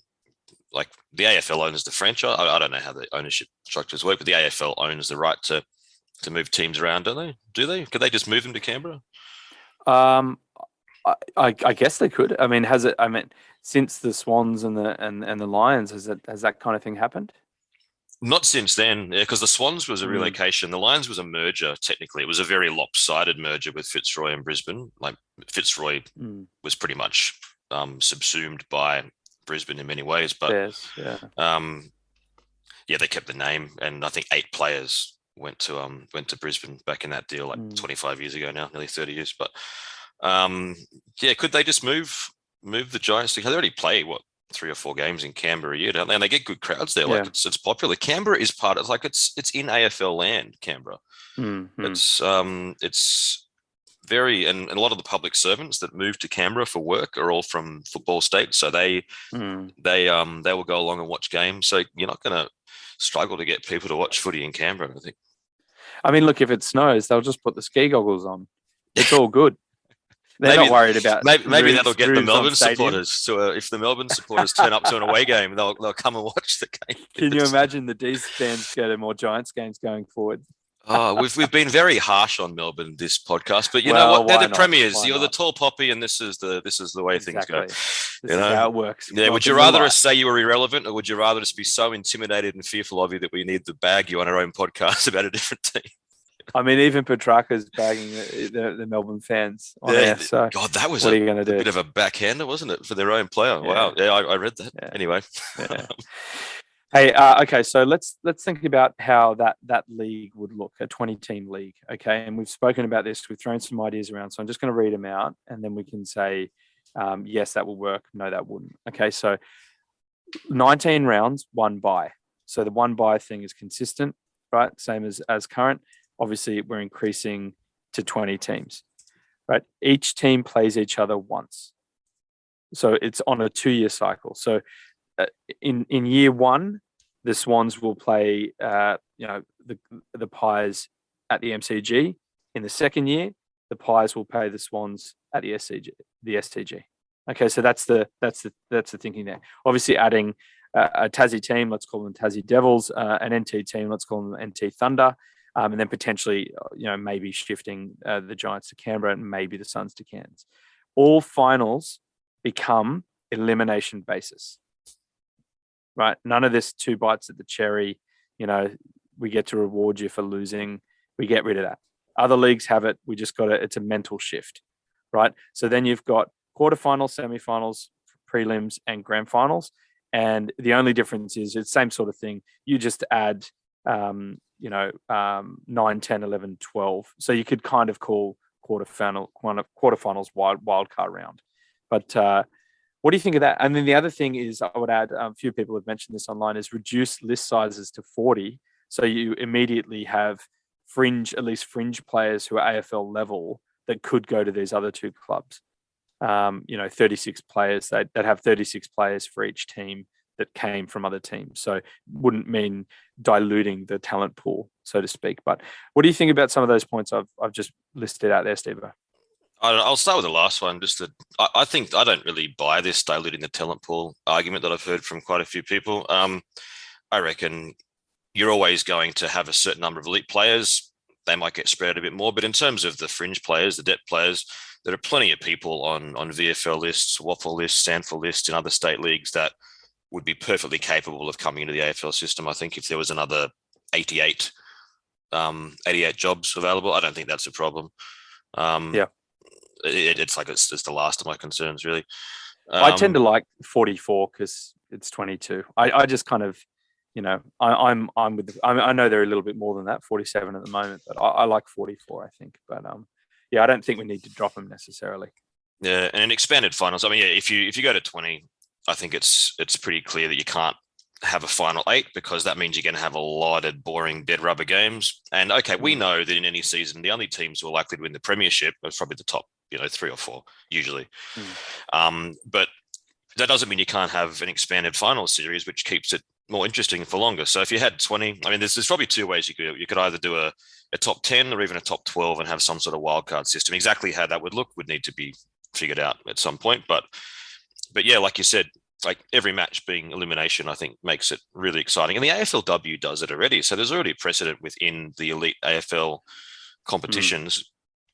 AFL owns the franchise. I don't know how the ownership structures work, but the AFL owns the right to move teams around, don't they? Do they? Could they just move them to Canberra? I guess they could. I mean, since the Swans and the Lions, has that kind of thing happened? Not since then, because the Swans was a relocation. The Lions was a merger, technically. It was a very lopsided merger with Fitzroy and Brisbane. Like, Fitzroy was pretty much subsumed by Brisbane in many ways. But they kept the name, and I think 8 players went to Brisbane back in that deal, like 25 years ago now, nearly 30 years. But could they just move the Giants? They already play 3 or 4 games in Canberra a year, don't they? And they get good crowds there. Like, it's popular. Canberra is part of, it's in AFL land, Canberra. It's very, and a lot of the public servants that move to Canberra for work are all from football states. So they will go along and watch games. So you're not going to struggle to get people to watch footy in Canberra, I think. I mean, look, if it snows, they'll just put the ski goggles on. It's all good. They're not worried about. Maybe that'll get the Melbourne supporters. So if the Melbourne supporters turn up to an away game, they'll come and watch the game. Can you imagine the D's fans go to more Giants games going forward? Oh, we've been very harsh on Melbourne this podcast, but you know Well, what? They're why the not? premiers. Why You're the not? tall poppy, and this is the way things go. Exactly. This You is know? how it works. Yeah. Would you Welcome to rather life. us say you were irrelevant, or would you rather just be so intimidated and fearful of you that we need to bag you on our own podcast about a different team? I mean, even Petrarca's bagging the Melbourne fans on air. So, God, that was what are you going to do? a bit of a backhander, wasn't it, for their own player? Wow. Yeah, I read that. Yeah. Anyway. Yeah. Hey, okay, so let's think about how that league would look, a 20-team league, okay? And we've spoken about this. We've thrown some ideas around, so I'm just going to read them out, and then we can say, yes, that will work. No, that wouldn't. Okay, so 19 rounds, one bye. So the one bye thing is consistent, right? Same as current. Obviously, we're increasing to 20 teams, right? Each team plays each other once. So it's on a 2-year cycle. So in year one, the Swans will play, the Pies at the MCG. In the second year, the Pies will play the Swans at the STG. Okay, so that's the thinking there. Obviously, adding a Tassie team, let's call them Tassie Devils, an NT team, let's call them NT Thunder, and then potentially, maybe shifting the Giants to Canberra and maybe the Suns to Cairns. All finals become elimination basis. Right? None of this 2 bites at the cherry, we get to reward you for losing. We get rid of that. Other leagues have it. We just got it's a mental shift, right? So then you've got quarterfinals, semifinals, prelims, and grand finals. And the only difference is it's the same sort of thing. You just add, 9, 10, 11, 12. So you could kind of call quarterfinals wild card round. But what do you think of that? And then the other thing is, I would add, a few people have mentioned this online, is reduce list sizes to 40. So you immediately have at least fringe players who are AFL level that could go to these other 2 clubs. 36 players, that have 36 players for each team that came from other teams. So wouldn't mean diluting the talent pool, so to speak. But what do you think about some of those points I've just listed out there, Steve? I'll start with the last one. I think I don't really buy this diluting the talent pool argument that I've heard from quite a few people. I reckon you're always going to have a certain number of elite players. They might get spread out a bit more, but in terms of the fringe players, the depth players, there are plenty of people on VFL lists, waffle lists, Sandford lists, in other state leagues that would be perfectly capable of coming into the AFL system. I think if there was another 88 jobs available, I don't think that's a problem. It's the last of my concerns, really. I tend to like 44 because it's 22. I just kind of, I'm with. I know they're a little bit more than that, 47 at the moment, but I like 44. I think, but I don't think we need to drop them necessarily. Yeah, and in expanded finals, I mean, if you go to 20, I think it's pretty clear that you can't have a final 8 because that means you're going to have a lot of boring dead rubber games. And okay, we know that in any season, the only teams who are likely to win the premiership are probably the top 3 or 4 usually. But that doesn't mean you can't have an expanded final series, which keeps it more interesting for longer. So if you had 20, I mean, there's probably 2 ways you could do it. You could either do a top 10 or even a top 12 and have some sort of wildcard system. Exactly how that would look would need to be figured out at some point. But yeah, like you said, like every match being elimination, I think makes it really exciting. And the AFLW does it already. So there's already a precedent within the elite AFL competitions.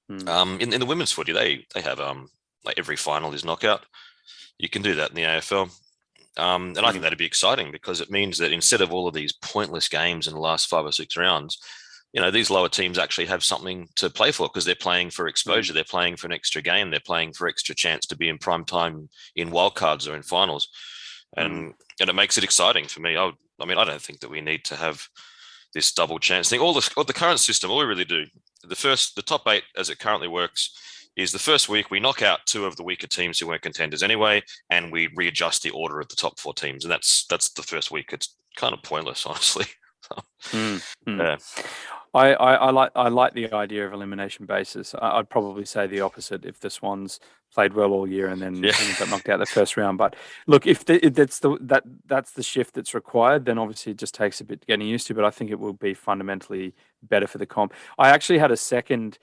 In the women's footy, they have like every final is knockout. You can do that in the AFL. And I think that'd be exciting because it means that instead of all of these pointless games in the last 5 or 6 rounds, these lower teams actually have something to play for because they're playing for exposure. They're playing for an extra game. They're playing for extra chance to be in prime time in wildcards or in finals. And it makes it exciting for me. I don't think that we need to have this double chance thing. All the current system, all we really do, the top 8 as it currently works is the first week we knock out 2 of the weaker teams who weren't contenders anyway, and we readjust the order of the top 4 teams. And that's the first week. It's kind of pointless, honestly. Yeah. I like the idea of elimination basis. I'd probably say the opposite if the Swans played well all year and then got knocked out the first round. But look, if that's the shift that's required, then obviously it just takes a bit getting used to. But I think it will be fundamentally better for the comp. I actually had a second,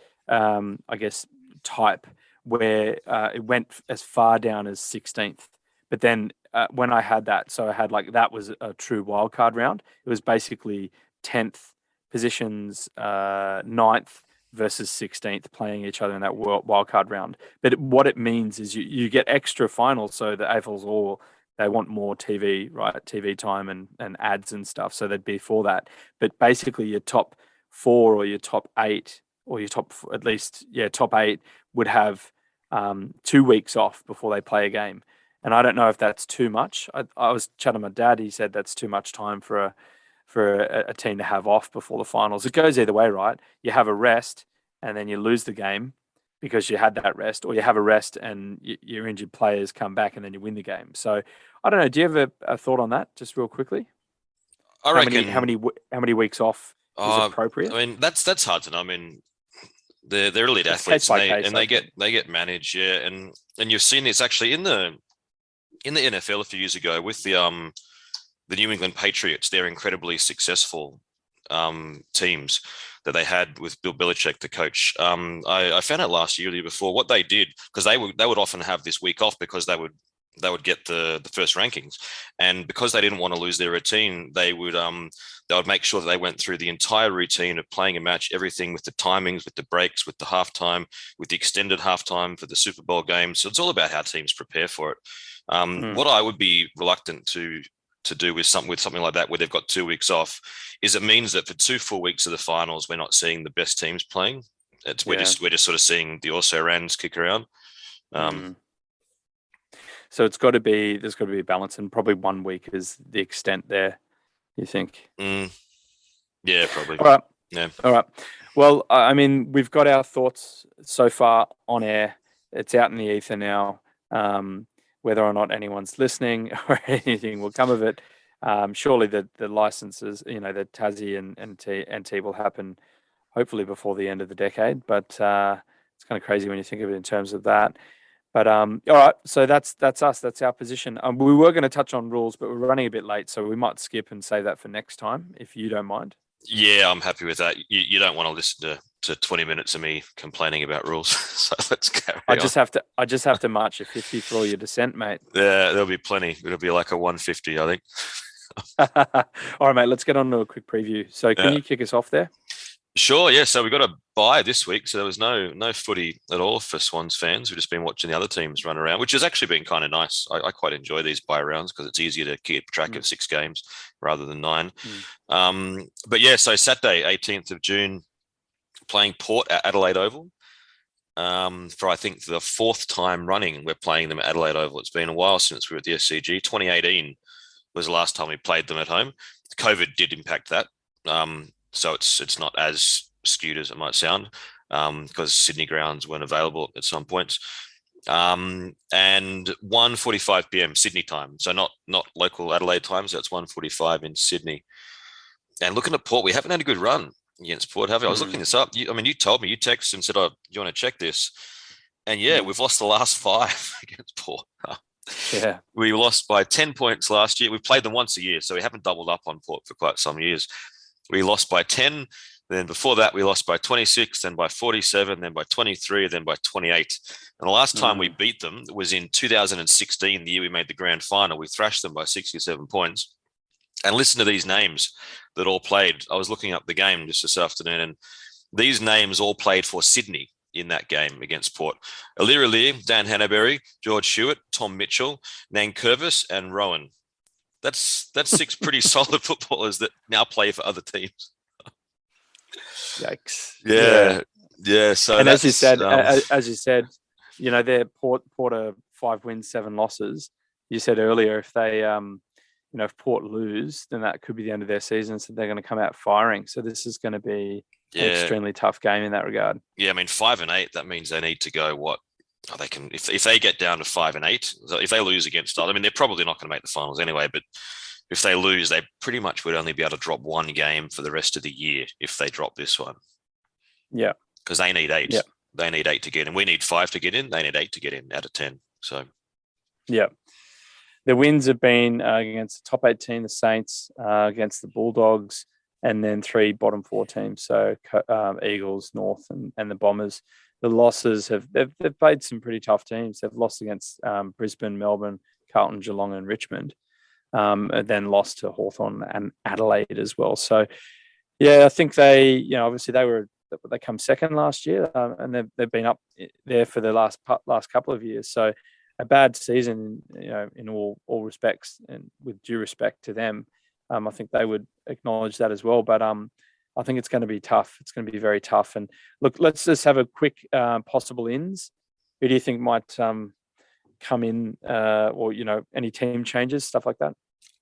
type where it went as far down as 16th. But then when I had that, so I had that was a true wildcard round. It was basically 10th positions 9th versus 16th playing each other in that wildcard round. But what it means is you get extra finals. So the AFLs they want more TV, right? TV time and ads and stuff. So they'd be for that. But basically your top 4 or your top 8 or your top 8 would have 2 weeks off before they play a game. And I don't know if that's too much. I was chatting with my dad. He said that's too much time for a team to have off before the finals. It goes either way, right? You have a rest and then you lose the game because you had that rest, or you have a rest and your injured players come back and then you win the game. So I don't know. Do you have a thought on that, just real quickly? I reckon how many weeks off is appropriate? I mean, that's hard to know. I mean, they're elite It's athletes, case by case, they get managed, yeah. And you've seen this actually in the NFL a few years ago with the New England Patriots. They're incredibly successful teams that they had with Bill Belichick, the coach. I found out last year or the year before what they did, because they would often have this week off because they would get the first rankings, and because they didn't want to lose their routine, they would make sure that they went through the entire routine of playing a match, everything with the timings, with the breaks, with the halftime, with the extended halftime for the Super Bowl game. So it's all about how teams prepare for it. What I would be reluctant to do with something like that, where they've got 2 weeks off, is it means that for 2 full weeks of the finals, we're not seeing the best teams playing. We're just sort of seeing the also-rans kick around. So there's got to be a balance, and probably 1 week is the extent there, you think? Yeah, probably. All right. Yeah. All right. Well, I mean, we've got our thoughts so far on air. It's out in the ether now. Whether or not anyone's listening or anything will come of it, surely the licenses, the Tassie and T will happen hopefully before the end of the decade. But it's kind of crazy when you think of it in terms of that. But all right, so that's us. That's our position. We were going to touch on rules, but we're running a bit late, so we might skip and save that for next time, if you don't mind. Yeah, I'm happy with that. You don't want to listen to 20 minutes of me complaining about rules, so let's carry on. I just have to march a 50 for all your dissent, mate. Yeah, there'll be plenty. It'll be like a 150, I think. All right, mate. Let's get on to a quick preview. So, can you kick us off there? Sure, yeah. So we got a bye this week, so there was no footy at all for Swans fans. We've just been watching the other teams run around, which has actually been kind of nice. I quite enjoy these bye rounds because it's easier to keep track of 6 games rather than 9. But yeah, so Saturday, 18th of June, playing Port at Adelaide Oval. For I think the 4th time running, we're playing them at Adelaide Oval. It's been a while since we were at the SCG. 2018 was the last time we played them at home. COVID did impact that. So it's not as skewed as it might sound, because Sydney grounds weren't available at some points. And 1:45 p.m. Sydney time, so not local Adelaide time. So it's 1:45 in Sydney. And looking at Port, we haven't had a good run against Port, have we? I was looking this up. You told me, you texted and said, "Oh, you want to check this?" And yeah, we've lost the last 5 against Port. Yeah, we lost by 10 points last year. We've played them once a year, so we haven't doubled up on Port for quite some years. We lost by 10. Then before that, we lost by 26, then by 47, then by 23, then by 28. And the last time we beat them was in 2016, the year we made the grand final. We thrashed them by 67 points. And listen to these names that all played. I was looking up the game just this afternoon, and these names all played for Sydney in that game against Port. Alir, Dan Hannaberry, George Hewitt, Tom Mitchell, Nankervis, and Rowan. That's 6 pretty solid footballers that now play for other teams. Yikes! Yeah. So, and as you said, they're Port are 5 wins, 7 losses. You said earlier, if they, if Port lose, then that could be the end of their season. So they're going to come out firing. So this is going to be an extremely tough game in that regard. Yeah, I mean, 5 and 8. That means they need to go what? They can, if they get down to 5 and 8, so if they lose against, I mean, they're probably not going to make the finals anyway, but if they lose, they pretty much would only be able to drop 1 game for the rest of the year if they drop this one. Yeah. Because they need 8. Yeah. They need 8 to get in. We need 5 to get in. They need 8 to get in out of 10. So, yeah. The wins have been against the top 8 team, the Saints, against the Bulldogs, and then 3 bottom 4 teams. So Eagles, North, and the Bombers. The losses they've played some pretty tough teams. They've lost against Brisbane, Melbourne, Carlton, Geelong, and Richmond, and then lost to Hawthorn and Adelaide as well. So Yeah, I think obviously they come second last year, and they've been up there for the last couple of years. So a bad season, in all respects, and with due respect to them, I think they would acknowledge that as well. But I think it's going to be tough. It's going to be very tough. And look, let's just have a quick possible ins. Who do you think might come in, or any team changes, stuff like that?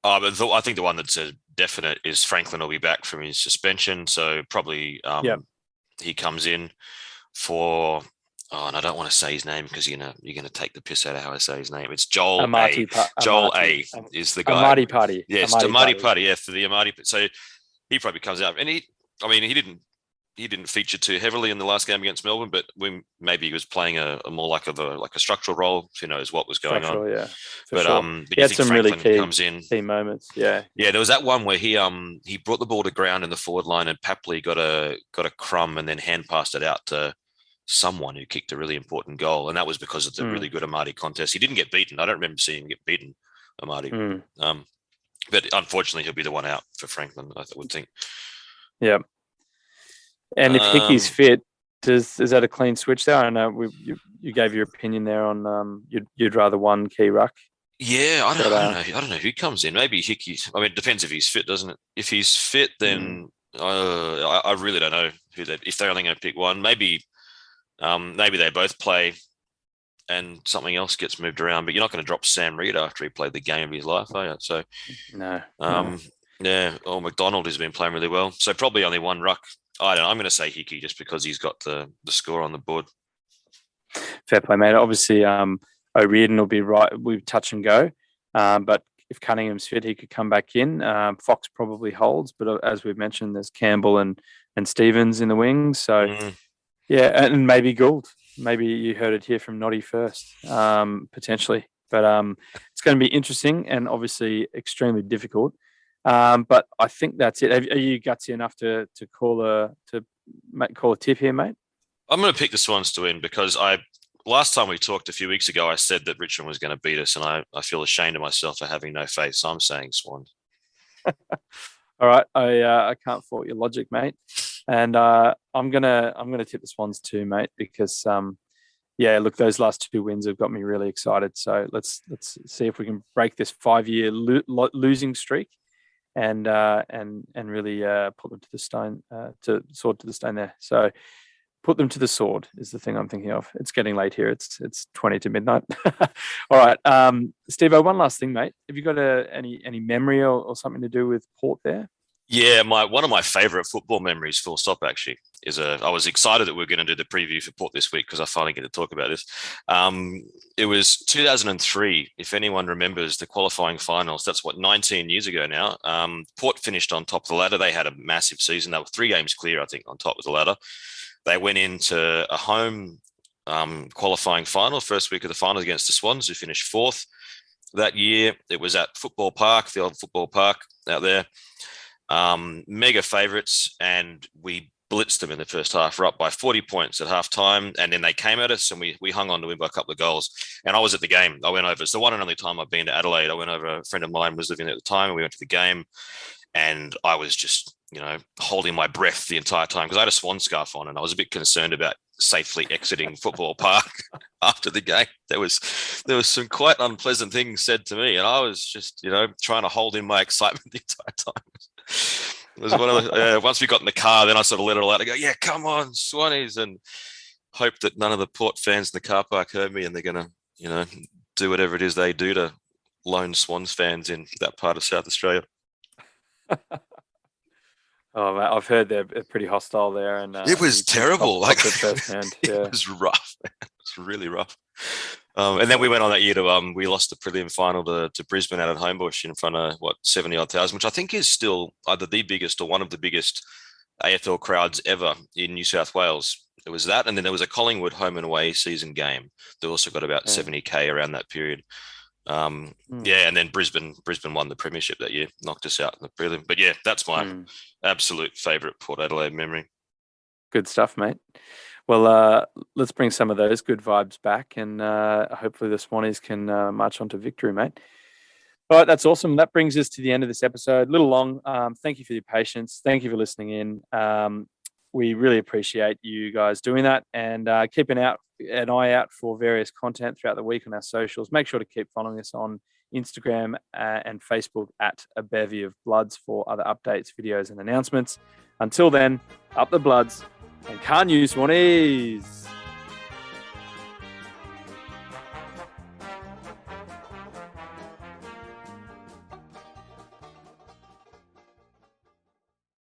But I think the one that's a definite is Franklin will be back from his suspension, so probably he comes in for. Oh, and I don't want to say his name because you're gonna take the piss out of how I say his name. It's Joel A. Joel A. is the guy. Amati Party. Yes, Amati Party. Yeah, for the Amati. So he probably comes out, and he didn't feature too heavily in the last game against Melbourne, but maybe he was playing a more like a structural role. Who knows what was going on? Yeah, but sure. But he you had think some Franklin really comes in? Key moments. Yeah. There was that one where he brought the ball to ground in the forward line, and Papley got a crumb and then hand passed it out to someone who kicked a really important goal, and that was because of the really good Amati contest. He didn't get beaten. I don't remember seeing him get beaten, Amati. But unfortunately, he'll be the one out for Franklin, I would think. Yeah. And if Hickey's fit, is that a clean switch there? I know you gave your opinion there on you'd rather one key ruck. Yeah, I don't know. I don't know who comes in. Maybe Hickey. I mean, it depends if he's fit, doesn't it? If he's fit, then I really don't know if they're only going to pick one. Maybe they both play and something else gets moved around. But you're not going to drop Sam Reid after he played the game of his life, are you? So no. Yeah. Oh, McDonald has been playing really well. So probably only one ruck. I don't know. I'm going to say Hickey just because he's got the score on the board. Fair play, mate. Obviously, O'Riordan will be right with touch and go. But if Cunningham's fit, he could come back in. Fox probably holds, but as we've mentioned, there's Campbell and Stevens in the wings. So, yeah, and maybe Gould. Maybe you heard it here from Noddy first, potentially. But it's going to be interesting and obviously extremely difficult. But I think that's it. Are you gutsy enough to call a tip here, mate? I'm going to pick the Swans to win because last time we talked a few weeks ago, I said that Richmond was going to beat us, and I feel ashamed of myself for having no faith. So I'm saying Swans. All right, I can't fault your logic, mate, and I'm gonna tip the Swans too, mate, because look, those last two wins have got me really excited. So let's see if we can break this 5-year losing streak. And really put them to the stone, sword to the stone there. So put them to the sword is the thing I'm thinking of. It's getting late here. It's 20 to midnight. All right, Stevo, one last thing, mate. Have you got any memory or something to do with Port there? Yeah, one of my favourite football memories, full stop, actually, is I was excited that we are going to do the preview for Port this week because I finally get to talk about this. It was 2003, if anyone remembers the qualifying finals. That's 19 years ago now. Port finished on top of the ladder. They had a massive season. They were 3 games clear, I think, on top of the ladder. They went into a home qualifying final, first week of the finals against the Swans, who finished 4th that year. It was at Football Park, the old Football Park out there. Mega favourites, and we blitzed them in the first half. We're up by 40 points at half time, and then they came at us, and we hung on to win by a couple of goals. And I was at the game. I went over. It's the one and only time I've been to Adelaide. I went over. A friend of mine was living there at the time, and we went to the game. And I was just, holding my breath the entire time because I had a Swan scarf on, and I was a bit concerned about safely exiting Football Park after the game. There was some quite unpleasant things said to me, and I was just, trying to hold in my excitement the entire time. It was one of the, once we got in the car, then I sort of let it all out. I go, yeah, come on, Swannies, and hope that none of the Port fans in the car park heard me, and they're going to, do whatever it is they do to lone Swans fans in that part of South Australia. Oh, mate, I've heard they're pretty hostile there, and it was terrible. It was rough. Man. It was really rough. And then we went on that year to we lost the prelim final to Brisbane out at Homebush in front of 70,000, which I think is still either the biggest or one of the biggest AFL crowds ever in New South Wales. It was that, and then there was a Collingwood home and away season game. They also got about 70K around that period. And then Brisbane won the premiership that year, knocked us out in the prelim. But yeah, that's my absolute favourite Port Adelaide memory. Good stuff, mate. Well, let's bring some of those good vibes back, and hopefully the Swannies can march on to victory, mate. All right, that's awesome. That brings us to the end of this episode. A little long. Thank you for your patience. Thank you for listening in. We really appreciate you guys doing that, and keep an eye out for various content throughout the week on our socials. Make sure to keep following us on Instagram and Facebook at A Bevy of Bloods for other updates, videos, and announcements. Until then, up the Bloods and can't use Swannies.